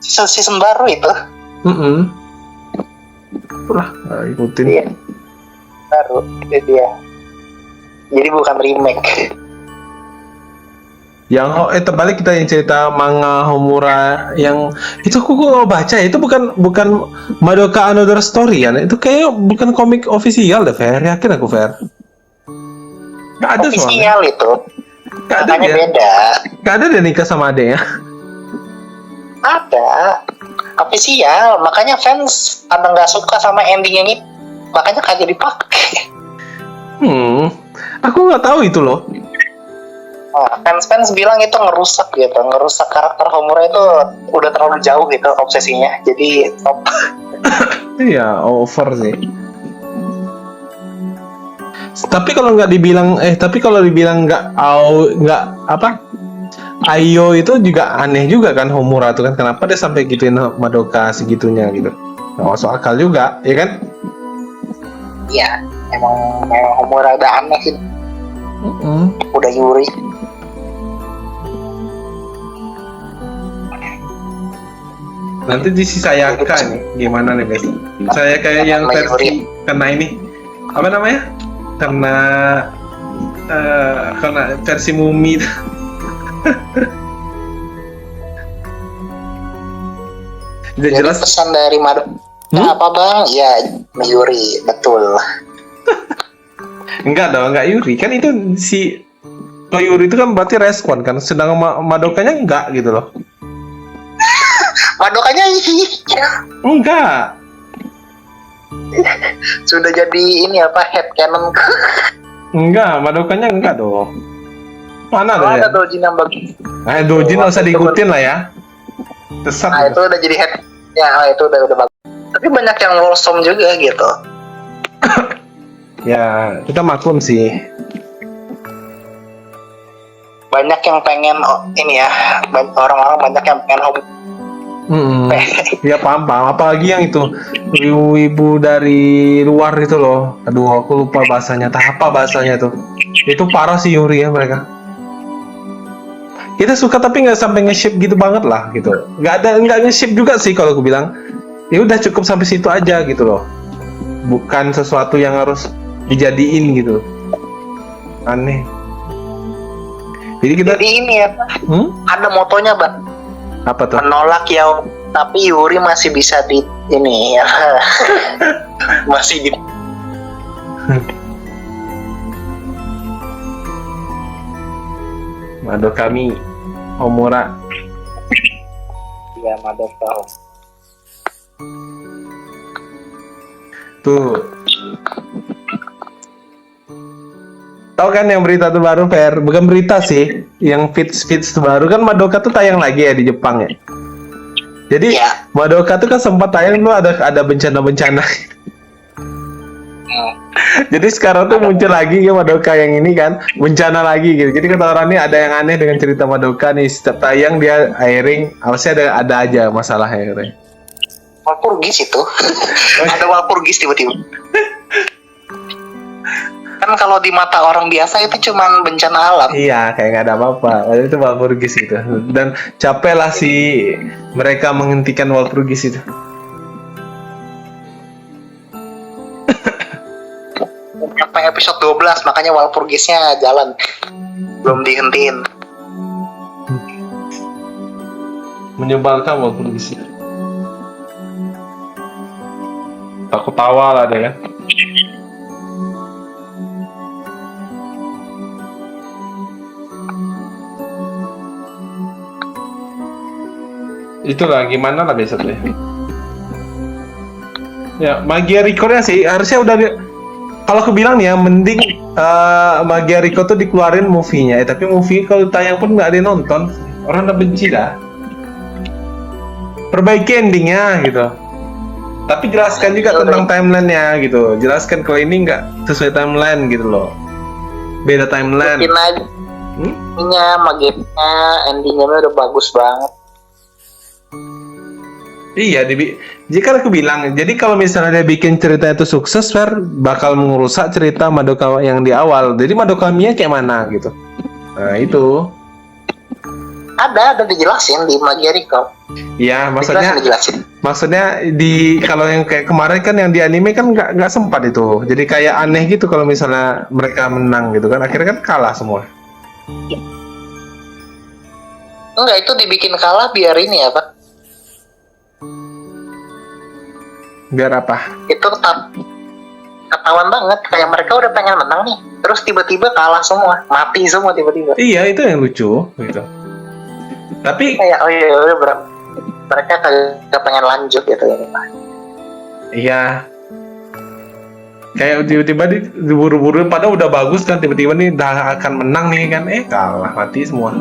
Season baru itu. Lah, ikutin. Iya. Baru itu dia. Jadi bukan remake. Yang terbalik kita yang cerita manga Homura yang itu aku baca itu bukan Madoka Another Story ya. Itu kayak bukan komik official deh, Fer. Yakin aku, Fer. Gak ada official soalnya. Itu gak ada dia. Beda. Gak ada dia nikah sama adeknya. Ada official, makanya fans pada nggak suka sama ending yang itu, makanya kagak dipakai. Aku nggak tahu itu loh. Fans bilang itu ngerusak karakter Homura itu udah terlalu jauh gitu obsesinya, jadi top. Iya, over sih. Tapi kalau dibilang nggak apa, Ayo itu juga aneh juga kan Homura tuh kan, kenapa dia sampai gituin Madoka segitunya gitu, nggak masuk akal juga, ya kan? Iya, emang Homura udah aneh sih. Udah Yuri. Nanti di si Sayaka nih gimana nih guys? Saya kayak yang versi karena ini apa namanya? Karena versi Mumi. Udah jelas pesan dari Madoka. Apa bang? Ya Yuri, betul. Enggak dong, enggak Yuri. Kan itu si Yuri itu kan berarti respon kan, sedangkan Madokanya enggak gitu loh. Madokanya iya. Enggak. Sudah jadi ini apa, headcanon. Enggak, Madokanya enggak dong. Mana ada ya? Dojin yang bagus. Dojin nggak usah diikutin lah ya. Sesat. Nah itu udah jadi head. Ya itu udah bagus. Tapi banyak yang wholesome juga gitu. Ya, kita maklum sih. Banyak yang pengen ini ya, orang-orang banyak yang pengen hobi. Ya paham. Apalagi yang itu ibu-ibu dari luar itu loh. Aduh, aku lupa bahasanya. Apa bahasanya tuh? Itu parah sih Yuri ya mereka. Kita suka tapi nggak sampai nge-ship gitu banget lah gitu. Nggak nge-ship juga sih kalau aku bilang. Ya udah cukup sampai situ aja gitu loh. Bukan sesuatu yang harus dijadiin gitu. Aneh. Jadi ini ya, ada motonya Bang. Apa tuh? Menolak ya, tapi Yuri masih bisa di ini ya. Masih di Madokami Homura. ya Madoka. Tuh. Tahu kan yang berita terbaru Fer? Bukan berita sih, yang feeds terbaru kan Madoka tuh tayang lagi ya di Jepang ya. Jadi Ya. Madoka tuh kan sempat tayang tuh ada bencana-bencana. Jadi sekarang tuh muncul lagi ya Madoka yang ini kan bencana lagi gitu. Jadi kata orang ini ada yang aneh dengan cerita Madoka nih. Setiap tayang dia airing, harusnya ada aja masalah airing. Walpurgis itu. Ada Walpurgis tiba-tiba. Kan kalau di mata orang biasa itu cuman bencana alam. Iya, kayak nggak ada apa-apa. Padahal itu Walpurgis gitu. Dan capeklah si mereka menghentikan Walpurgis itu. Sampai episode 12 makanya Walpurgisnya jalan. Belum dihentiin. Menyebalkan Walpurgis itu. Aku tawa lah deh kan. Itulah gimana lah besok deh. Ya, Magia Record-nya sih harusnya udah kalau aku bilang nih ya mending Magia Record tuh dikeluarin movie-nya tapi movie kalau tayang pun nggak ada yang nonton, orang udah benci dah. Perbaiki endingnya gitu. Tapi jelaskan juga tentang timeline-nya gitu. Jelaskan kalau ini nggak sesuai timeline gitu loh. Beda timeline. Mungkin aja. Magicnya, endingnya udah bagus banget. Iya, jika aku bilang, jadi kalau misalnya dia bikin cerita itu sukses, Fer, bakal merusak cerita Madoka yang di awal. Jadi Madokamiya kayak mana gitu. Nah, itu. Ada dijelasin di Magia Record. Iya, Dijelasin. maksudnya kalau yang kayak kemarin kan yang di anime kan nggak sempat itu. Jadi kayak aneh gitu kalau misalnya mereka menang gitu kan. Akhirnya kan kalah semua. Enggak, itu dibikin kalah biar ini ya, Pak. Biar apa? Itu ketahuan banget kayak mereka udah pengen menang nih, terus tiba-tiba kalah semua, mati semua tiba-tiba. Iya, itu yang lucu gitu. Tapi kayak udah mereka kagak pengen lanjut gitu ini Pak. Iya. Kayak tiba-tiba diburu-buru padahal udah bagus kan, tiba-tiba nih udah akan menang nih kan, kalah, mati semua.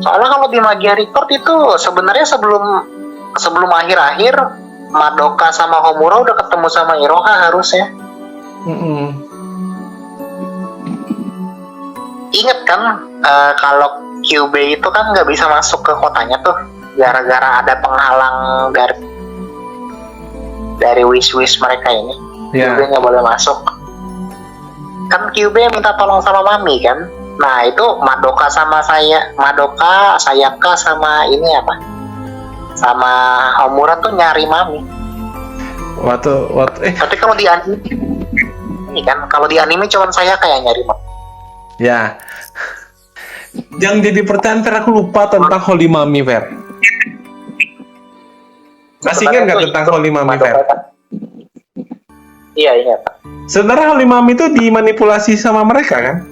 Soalnya kalau di Magia Record itu sebenarnya sebelum akhir-akhir Madoka sama Homura udah ketemu sama Iroha harusnya. Ingat kan kalau Kyubey itu kan nggak bisa masuk ke kotanya tuh gara-gara ada penghalang dari wish mereka ini. Kyubey nggak boleh masuk. Kan Kyubey minta tolong sama Mami kan. Nah itu Madoka, Sayaka sama ini apa? Sama Homura tuh nyari Mami. Tapi kalau di anime ini kan, kalau di anime cuma Sayaka yang nyari Mami. Ya. Yang jadi pertanyaan Fer, aku lupa tentang Holy Mami Fer. Masih ingat nggak tentang Holy Mami Fer? Iya ingat. Sebenarnya Holy Mami itu dimanipulasi sama mereka kan?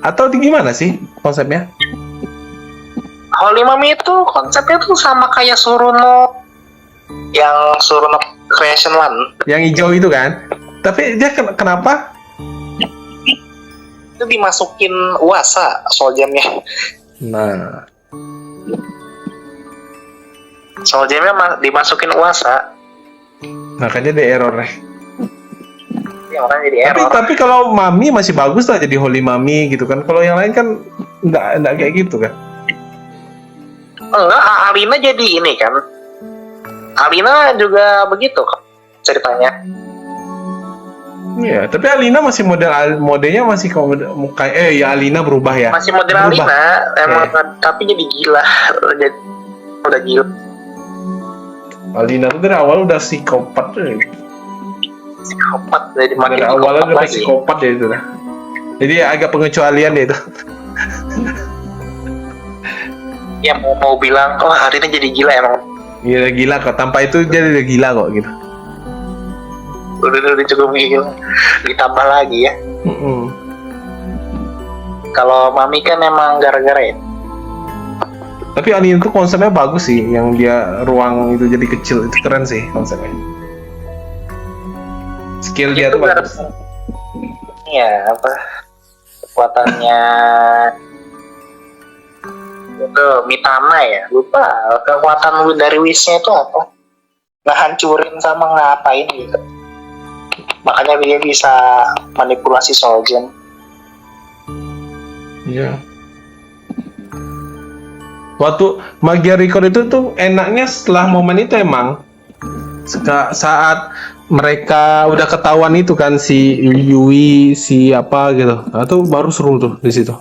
Atau gimana sih konsepnya? Holy Mami itu konsepnya tuh sama kayak Suruno Creation Land. Yang hijau itu kan? Tapi dia kenapa? Itu dimasukin Uasa soul gem-nya. Nah, Soul Gem-nya dimasukin Uasa. Makanya dia error nih. Ya makanya jadi Tapi error. tapi kalau Mami masih bagus lah jadi Holy Mami gitu kan. Kalau yang lain kan enggak kayak gitu kan. Enggak, Alina jadi ini kan. Alina juga begitu kok ceritanya. Iya, tapi Alina masih modelnya masih kayak ya Alina berubah ya. Masih model Berubah. Alina, emang tapi jadi gila. Udah gila. Alina tuh dari awal udah psikopat tuh. Psikopat dari makin Dari awalnya psikopat udah lagi. psikopat ya itu dah. Jadi agak pengecualian deh itu. Ya mau bilang, oh Alina jadi gila emang. Gila gila kok. Tanpa itu dia udah gila kok gitu. Udah cukup gila. Ditambah lagi ya. Kalau Mami kan emang gara-gara ya. Tapi Alina tuh konsepnya bagus sih, yang dia ruang itu jadi kecil itu keren sih konsepnya. Skill dia tuh bagus. Iya apa? Kekuatannya itu Mitama ya, lupa kekuatan dari Wish-nya itu apa? Ngehancurin sama ngapain gitu. Makanya dia bisa manipulasi Soul Gem. Iya. Waktu Magia Record itu tuh enaknya setelah momen itu emang saat mereka udah ketahuan itu kan si Yui si apa gitu, atau baru seru tuh di situ.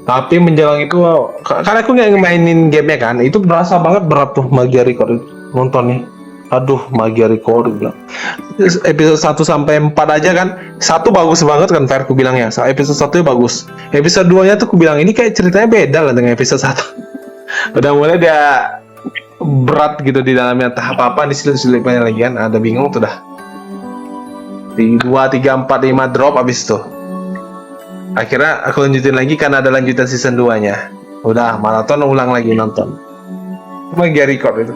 Tapi menjelang itu karena aku nggak mainin gamenya kan, itu berasa banget berat tuh Magia Record itu, nontonnya. Aduh, Magia Record bilang. Episode 1 sampai 4 aja kan. 1 bagus banget kan Fer, aku bilang ya. Episode 1 bagus. Episode 2-nya tuh aku bilang ini kayak ceritanya beda lah dengan episode 1. Udah mulai dia berat gitu di dalamnya, entah apa-apa diselip-selipnya lagi kan. Ada bingung tuh dah. Di 2, 3, 4, 5 drop abis tuh. Akhirnya aku lanjutin lagi karena ada lanjutan season 2-nya. Udah maraton ulang lagi nonton. Magia Record itu.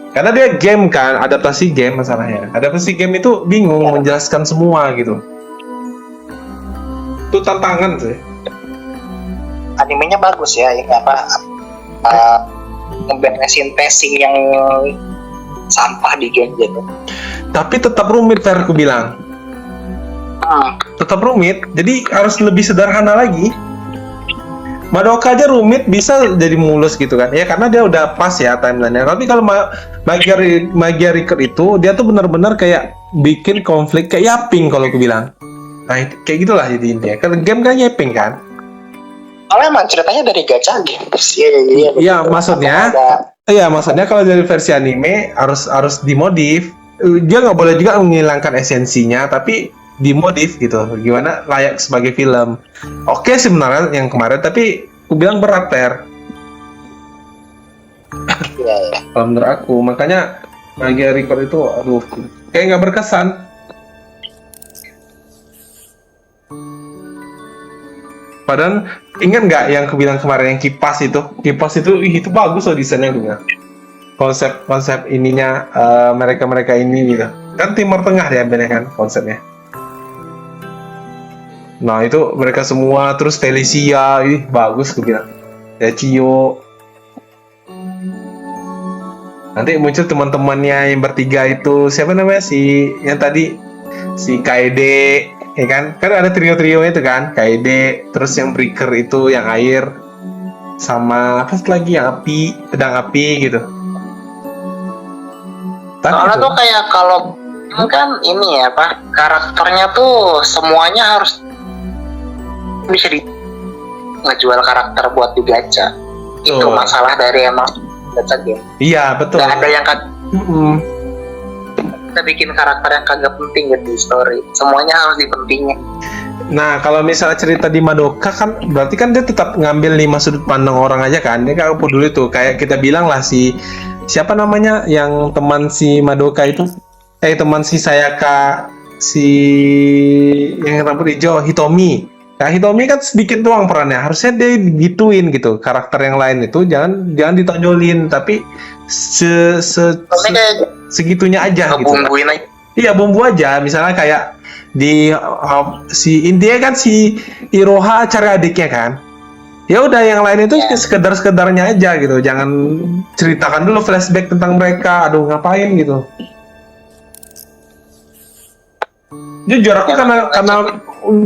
Karena dia game kan, adaptasi game masalahnya. Adaptasi game itu bingung menjelaskan semua gitu. Itu tantangan sih. Animenya bagus ya, ini apa? Ngeberesin pacing yang sampah di game gitu. Tapi tetap rumit, Fer, aku bilang. Tetap rumit, jadi harus lebih sederhana lagi. Madoka aja rumit bisa jadi mulus gitu kan ya, karena dia udah pas ya timelinenya. Tapi kalau Magia Record itu dia tuh benar-benar kayak bikin konflik kayak yaping kalau aku bilang. Nah kayak gitulah jadi intinya. Kalau game kan yaping kan. Kalau emang ceritanya dari gacha games. Iya maksudnya. Iya maksudnya kalau dari versi anime harus dimodif. Dia nggak boleh juga menghilangkan esensinya, tapi dimodif gitu, gimana layak sebagai film. Oke sebenarnya yang kemarin, tapi aku bilang berat Per. Iya. Kalau menurut aku, makanya Magia Record itu, aduh, kayak nggak berkesan. Padahal ingat nggak yang aku bilang kemarin yang kipas itu itu bagus loh desainnya juga. Konsep ininya mereka ini gitu. Kan Timur Tengah ya bener kan konsepnya. Nah itu mereka semua, terus Felicia, bagus gue bilang. Ya Cio. Nanti muncul teman-temannya yang bertiga itu, siapa namanya si yang tadi si Kaede, ya kan? Kan ada trio-trio itu kan, Kaede, terus yang Breaker itu yang air, sama apa lagi yang api, pedang api gitu. Soalnya tuh kayak kalau kan ini ya apa karakternya tuh semuanya harus bisa ngejual karakter buat di gacha. Itu masalah dari emang gacha game. Iya betul. Gak ada yang kita bikin karakter yang kagak penting gitu di story. Semuanya harus dipentingin. Nah kalau misalnya cerita di Madoka kan berarti kan dia tetap ngambil 5 sudut pandang orang aja kan. Dia gak peduli tuh. Kayak kita bilang lah siapa namanya yang teman si Madoka itu? Teman si Sayaka, si yang rambut hijau, Hitomi. Nah, Hitomi kan sedikit doang perannya. Harusnya dia gituin gitu. Karakter yang lain itu jangan ditonjolin, tapi segitunya aja gitu. Bumbuin aja. Iya, bumbu aja. Misalnya kayak di si intinya kan si Iroha cari adiknya kan. Ya udah yang lain itu sekedar-sekedarnya aja gitu. Jangan ceritakan dulu flashback tentang mereka. Aduh ngapain gitu. Jujur aku karena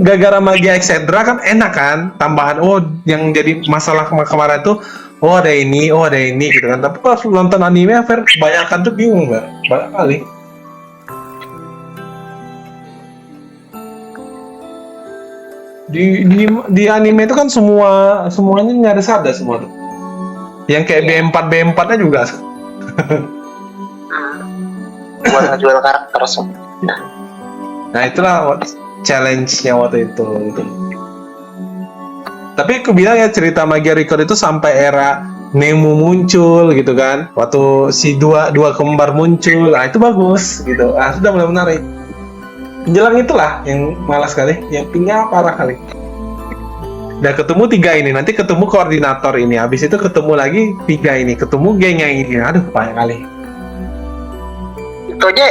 gara-gara magia etc kan enak kan tambahan yang jadi masalah kemarin tuh ada ini gitu kan. Tapi pas nonton anime Fer kebanyakan tuh bingung Mbak. Banyak kali. Di anime itu kan semuanya nyaris ada semua tuh. Yang kayak B4 nya juga. Buat ngejual karakter semua. Nah itulah challenge-nya waktu itu gitu. Tapi aku bilang ya cerita Magia Record itu sampai era Nemu muncul gitu kan. Waktu si dua kembar muncul, itu bagus gitu. Sudah mulai menarik. Menjelang itulah yang malas kali, yang pinggah parah kali. Udah ketemu 3 ini, nanti ketemu koordinator ini, habis itu ketemu lagi 3 ini, ketemu geng yang ini. Aduh banyak kali.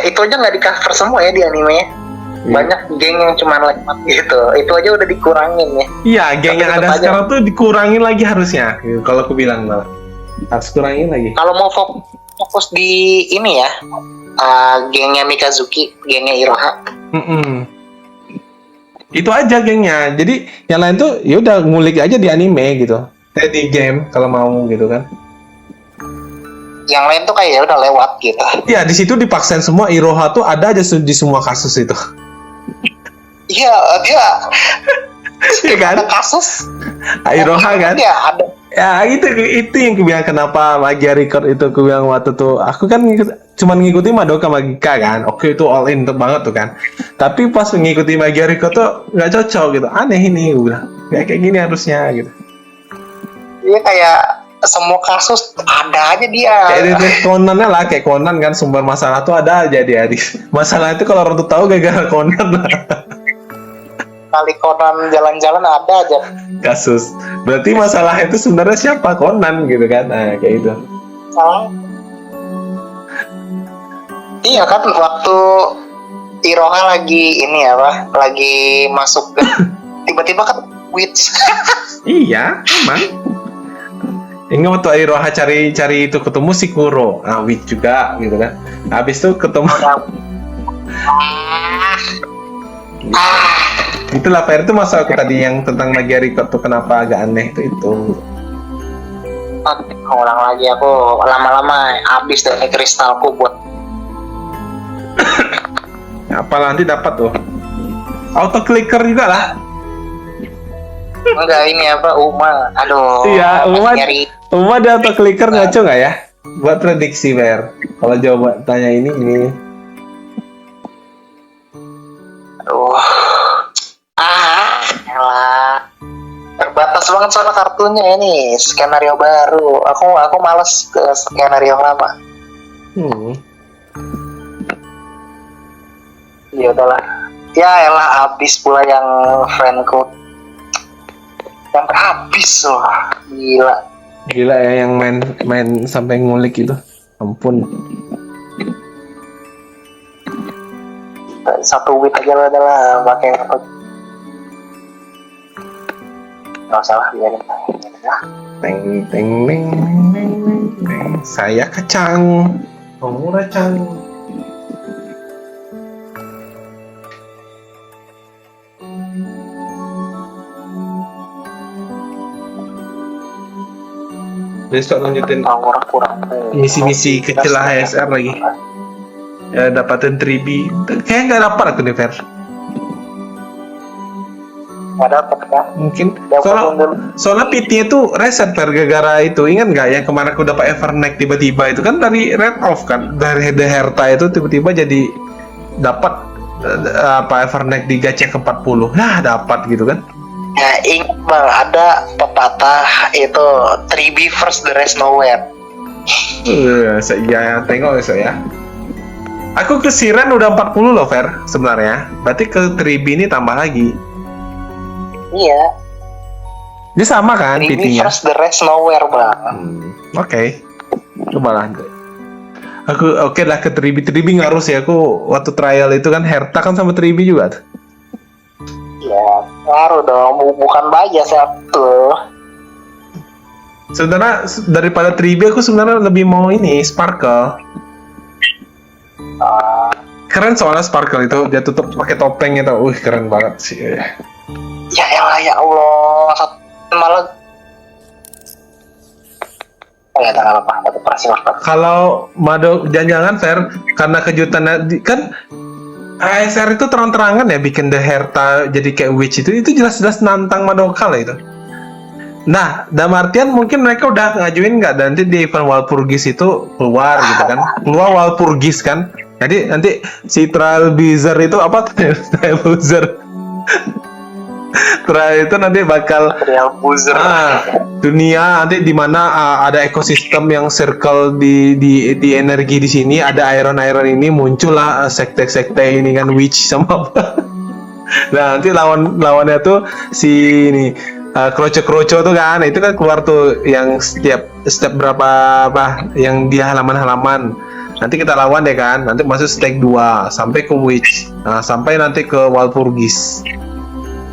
Itu aja nggak di cover semua ya di animenya. Banyak geng yang cuma lewat gitu. Itu aja udah dikurangin ya. Iya, geng yang ada sekarang tuh dikurangin lagi harusnya. Gitu, kalau aku bilang malah harus kurangin lagi. Kalau mau fokus di ini ya, gengnya Mikazuki, gengnya Iroha. Itu aja gengnya. Jadi yang lain tuh ya udah ngulik aja di anime gitu. Kayak di game kalau mau gitu kan. Yang lain tuh kayak ya udah lewat gitu. Iya, di situ dipaksain semua Iroha tuh ada aja di semua kasus itu. Iya, dia Iya kan? ada kasus. Iroha kan? Iya, ada. Ya itu yang aku bilang kenapa Magia Record itu aku bilang waktu tuh aku kan cuman ngikutin Madoka Magica kan. Oke itu all in banget tuh kan. Tapi pas mengikuti Magia Record tuh nggak cocok gitu. Aneh ini gue bilang. Kayak gini harusnya gitu. Dia kayak semua kasus ada aja dia. Kayak Conan-nya lah, kayak Conan kan sumber masalah tuh ada aja dia. Masalah itu kalau orang tuh tahu gara-gara Conan lah. Kali Conan jalan-jalan ada aja Kasus. Berarti masalah itu sebenarnya siapa? Conan gitu kan. Nah, kayak itu. salah. Iya kan waktu Iroha lagi ini apa? Lagi masuk ke tiba-tiba kan witch. Iya, emang. Ingat waktu Iroha cari itu ketemu si Kuro, witch juga gitu kan. Habis itu ketemu itulah Fer itu masa aku tadi yang tentang Magia Record tuh kenapa agak aneh itu. Ulang lagi aku lama-lama habis dari kristalku buat Apa nanti dapat tuh? Auto clicker juga lah. enggak ini apa Uma. Aduh. Iya, nyari. Uma ada auto clicker ngaco nggak ya? Buat prediksi Fer. Kalau jawab tanya ini. Aduh. Elah. Terbatas banget soal kartunya ini. Skenario baru. Aku males ke skenario lama. Ya udahlah. Ya elah habis pula yang friend code. Sampai habis loh. Gila ya yang main sampai ngulik itu. Ampun. Satu wit aja lah adalah pakai nggak salah biarin ya. Teng. Saya kacang. Kamu racang. Besok lanjutin kurang misi-misi kecil HSR lagi. Ya dapatin 3B. Kayaknya nggak dapat aku nih Fer. nggak dapat ya Mungkin soalnya PT-nya tuh reset Fer gara-gara itu. Ingat nggak yang kemarin aku dapat Everneck tiba-tiba itu kan dari red off kan, dari The Herta itu tiba-tiba jadi dapat Everneck di gacha ke 40. Nah dapat gitu kan. ya ingat bang ada pepatah itu 3B first the rest nowhere. Ya tengok besok ya. Aku ke Siren udah 40 loh Fer sebenarnya. Berarti ke 3B ini tambah lagi. Iya. Dia sama kan 3B PT-nya? first the rest nowhere bang. Oke. Coba lah. Oke lah ke 3B ngaruh sih aku waktu trial itu kan Herta kan sama 3B juga tuh. Ya ngaruh dong bukan baja satu. Sebenarnya daripada Tribe aku sebenarnya lebih mau ini Sparkle. Ah, Keren soalnya Sparkle itu dia tutup pakai topeng itu. Keren banget sih. ya elah, ya Allah, malah. Oh ya, tak apa, itu operasi market. Kalau Mado jangan-jangan Fer karena kejutannya kan ASR itu terang-terangan ya bikin The Herta jadi kayak witch itu jelas-jelas nantang Madoka lah itu. Nah, dalam artian mungkin mereka udah ngajuin nggak nanti di event Walpurgis itu keluar gitu kan, keluar Walpurgis kan. Jadi nanti si Trial Blizzard itu apa Trial Blizzard Trial itu nanti bakal Real buzzer. dunia nanti di mana ada ekosistem yang circle di energi di sini ada iron ini muncullah sekte-sekte ini kan witch sama apa. Nah nanti lawannya tuh si ini kroco tuh kan itu kan keluar tuh yang step berapa apa yang di halaman nanti kita lawan deh kan nanti masuk stake 2 sampai ke witch sampai nanti ke Walpurgis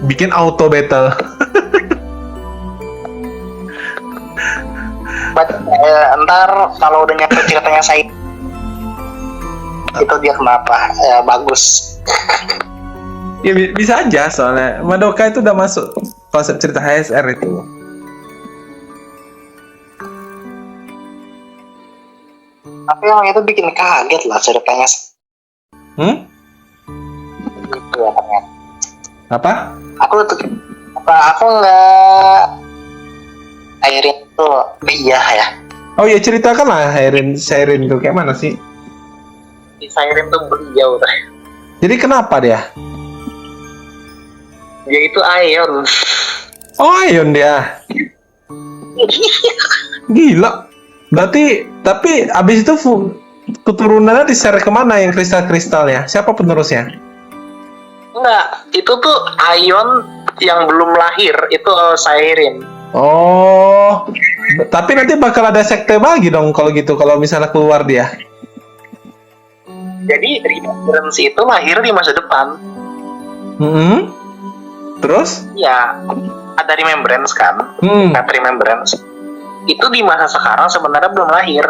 bikin auto battle. Ntar kalau udah nyampe ceritanya saya itu dia kenapa bagus. Ya bisa aja soalnya Madoka itu udah masuk konsep cerita HSR itu. Tapi yang itu bikin kaget lah ceritanya. Gitu ya ternyata. Apa? Aku nggak airin tuh iya ya. Oh ya ceritakan lah Siren itu kayak mana sih? Di Siren tuh beliau tuh. Jadi kenapa dia? Dia itu Ion. Oh Ion dia. Gila. Berarti tapi abis itu keturunannya di-share kemana yang kristal-kristalnya? Siapa penerusnya? Enggak, itu tuh Ion yang belum lahir itu Siren. Oh, tapi nanti bakal ada sekte lagi dong kalau gitu kalau misalnya keluar dia. Jadi Remembrance itu lahir di masa depan. Terus? Ya, ada Remembrance kan? Pet Remembrance. Itu di masa sekarang sebenarnya belum lahir.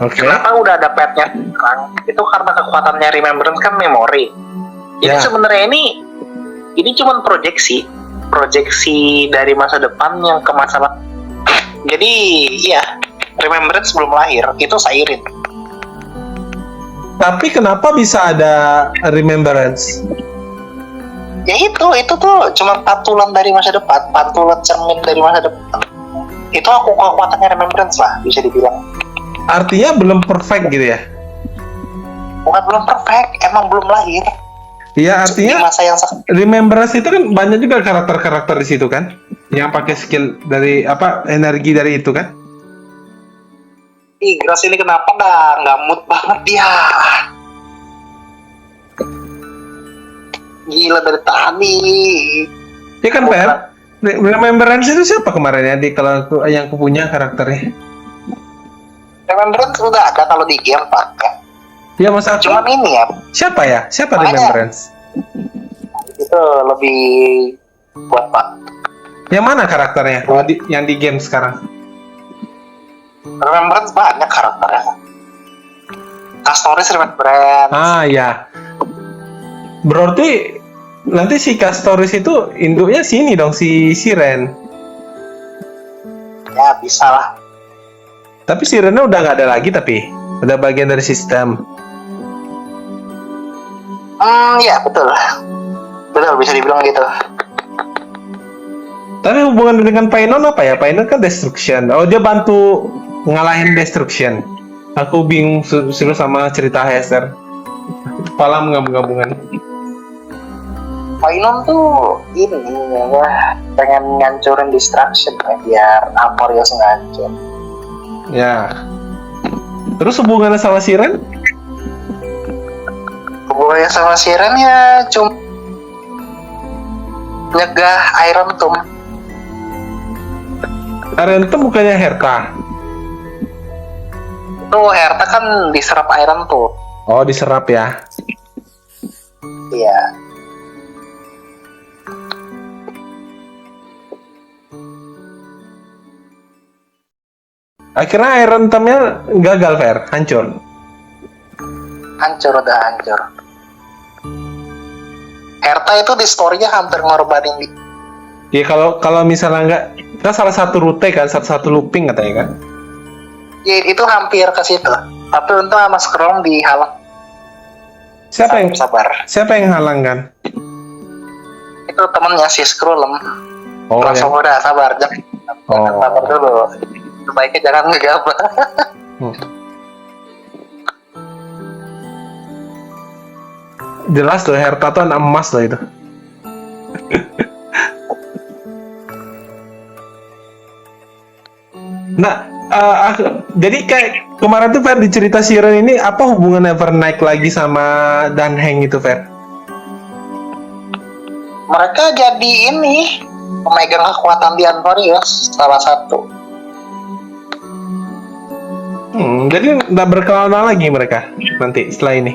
Oke. Kenapa udah ada petnya sekarang? Itu karena kekuatannya Remembrance kan memori. Jadi sebenarnya ini cuma proyeksi dari masa depan yang ke masa lalu. Jadi ya Remembrance belum lahir itu Siren. Tapi kenapa bisa ada Remembrance? Ya itu tuh cuma pantulan dari masa depan, pantulan cermin dari masa depan. Itu aku kekuatannya Remembrance lah bisa dibilang. Artinya belum perfect gitu ya? Bukan belum perfect, emang belum lahir. Iya artinya masa yang Remembrance itu kan banyak juga karakter-karakter di situ kan, yang pakai skill dari apa energi dari itu kan? Igras ini kenapa nggak mood banget dia? Gila dari tadi. Ya kan Per? Remembrance itu siapa kemarin ya di kalau yang aku punya karakternya? Remembrance udah ada kalau di game Pak. Ya masa cuman ini ya. Siapa ya? Siapa Remembrance? Itu lebih buat Pak. Yang mana karakternya? Yang di game sekarang? Remembrance banyak karakternya. Castoris Remembrance. Ya. Berarti nanti si Castoris itu induknya sini dong si Siren. Ya bisa lah. Tapi Sirennya udah nggak ada lagi tapi udah bagian dari sistem. Ya betul bisa dibilang gitu. Tapi hubungan dengan Painon apa ya? Painon kan destruction. Oh dia bantu ngalahin destruction. Aku bingung suruh sama cerita HSR. Kepala menggabung-gabungan. Painon tuh ini ya pengen ngancurin destruction biar Aporios ngancur. Ya. Terus hubungannya sama Siren? Hubungannya sama Siren ya cuma nyegah Iron Tomb. Iron Tomb bukannya Herta? Tuh Herta kan diserap Iron Tomb. Oh diserap ya? Iya. Akhirnya Iron Tomb-nya gagal, Fer, hancur. Udah hancur. Herta itu di story-nya hampir ngorbanin di. Ya kalau misalnya nggak, kan salah satu rute kan, satu looping katanya kan. Ya, itu hampir ke situ. Tapi untung sama Scroll dihalang. Siapa yang halang kan? Itu temennya si Scroll. Oh, langsung ya. udah sabar, jangan sabar dulu. Sebaiknya jangan ngegabah. Jelas tuh Herta tuh anak emas loh itu. Nah, jadi kayak kemarin tuh Fer di cerita Siren ini apa hubungannya Fer naik lagi sama Dan Heng itu, Fer? Mereka jadi ini pemegang kekuatan di Antorius, salah satu. Jadi nggak berkelana lagi mereka nanti setelah ini.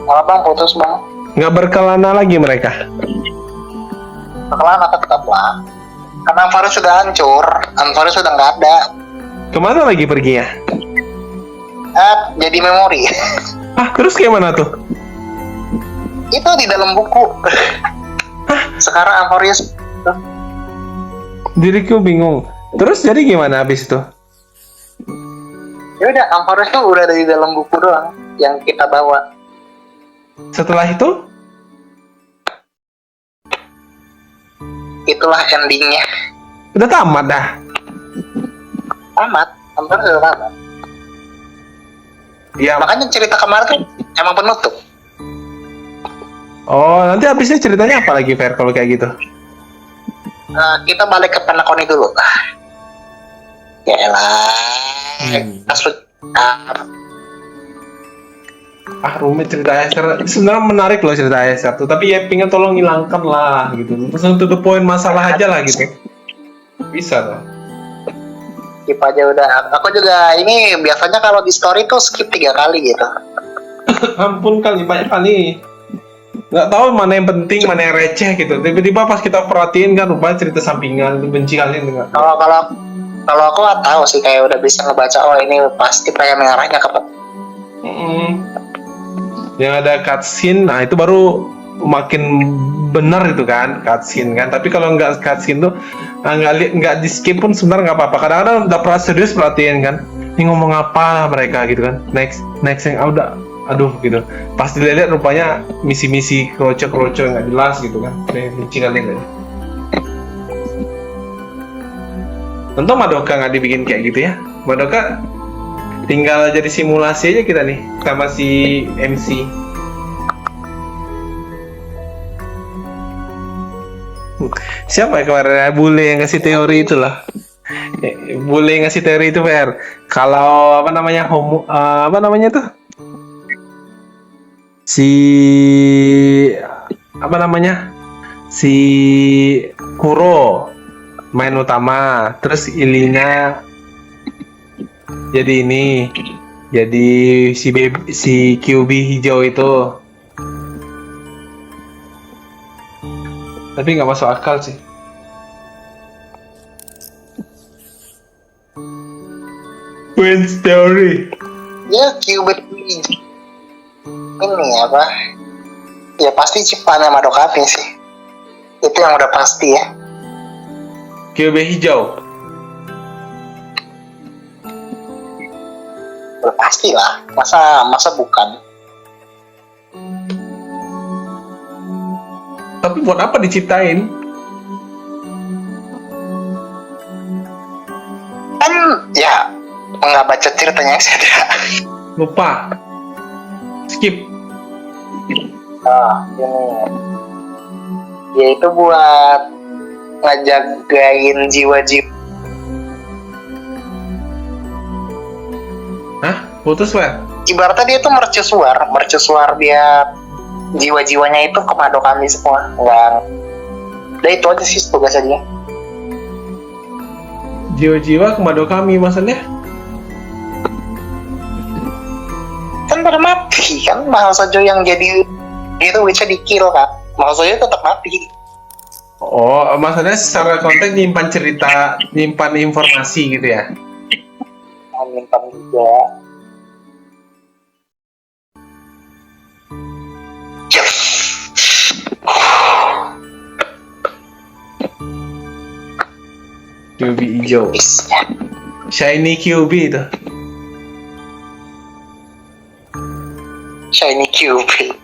Malah bang, putus bang. Nggak berkelana lagi mereka. Kelana tetap lah. Karena Antorius sudah hancur, Antorius sudah nggak ada. Kemana lagi perginya? Jadi memori. Terus kayak mana tuh? Itu di dalam buku. Sekarang Antorius. Diriku bingung. Terus jadi gimana habis itu? Ya udah, Antorius tuh udah ada di dalam buku doang yang kita bawa. Setelah itu? Itulah endingnya. Udah tamat dah. Tamat, Antorius udah tamat. Ya. Makanya cerita kemarin tuh emang penutup. Oh, nanti habisnya ceritanya apa lagi, Fer, kalau kayak gitu? Kita balik ke Penacony dulu. Yaelah. Rumit cerita Acer. Sebenarnya menarik loh cerita Acer tuh, tapi ya pengen tolong hilangkan lah gitu. Terus to the point masalah aja lah gitu. Bisa loh. Skip aja udah. Aku juga ini biasanya kalau di story tuh skip 3 kali gitu. Ampun kali, banyak kali. Nggak tahu mana yang penting, mana yang receh gitu. Tiba-tiba pas kita perhatiin kan rupanya cerita sampingan, itu benci kalian dengar. Kalau aku nggak tahu sih, kayak udah bisa ngebaca, oh ini pasti pengen mengarahnya ke yang ada cutscene, nah itu baru makin benar itu kan cutscene kan. Tapi kalau nggak cutscene tuh nggak di skip pun sebenarnya nggak apa-apa. Kadang-kadang udah pernah serius perhatiin kan, ini ngomong apa mereka gitu kan. Next yang udah aduh gitu. Pas dilihat rupanya misi-misi kroco-kroco nggak jelas gitu kan. Benci kalian aja. Tentu Madoka nggak dibikin kayak gitu ya. Madoka tinggal jadi simulasi aja kita nih sama si MC. Siapa ya kemarin bule yang ngasih teori itulah. Bule yang ngasih teori itu Fer. Kalau apa namanya tuh? Si Kuro main utama, terus Ilina jadi si QB hijau itu. Tapi nggak masuk akal sih. Wins theory. Ya QB ini apa? Ya pasti ciptaannya Madoka sih. Itu yang udah pasti ya. QB hijau. Udah pasti lah. Masa bukan? Tapi buat apa diciptain? Kan ya nggak baca ceritanya saja. Lupa. Skip. Ini. Ya itu buat ngejagain jiwa-jiwa. Hah? Putus, Fer? Ibaratnya dia tuh mercusuar dia jiwa-jiwanya itu ke Madokami semua. Udah itu aja sih tugasnya dia. Jiwa-jiwa ke Madokami maksudnya? Kan pada mati kan, Mahal Sojo yang jadi itu bisa di kill kan. Mahal Sojo tetap mati. Oh, maksudnya secara konten nyimpan cerita, nyimpan informasi gitu ya? Menyimpan juga. QB hijau. Shiny QB itu. Shiny Cupid.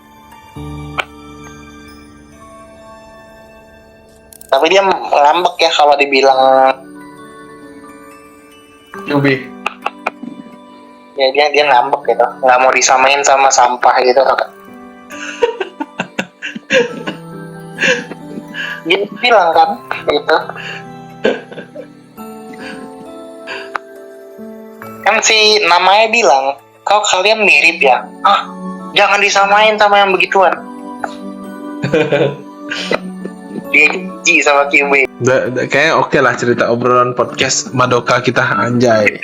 Tapi dia ngambek ya kalau dibilang, QB. ya dia ngambek gitu, nggak mau disamain sama sampah gitu. Dia bilang kan gitu. Kan si namanya bilang, kau kalian mirip ya? Ah, jangan disamain sama yang begituan. Dia jijik sama Kiwi. Kayaknya oke lah cerita obrolan podcast Madoka kita, anjay.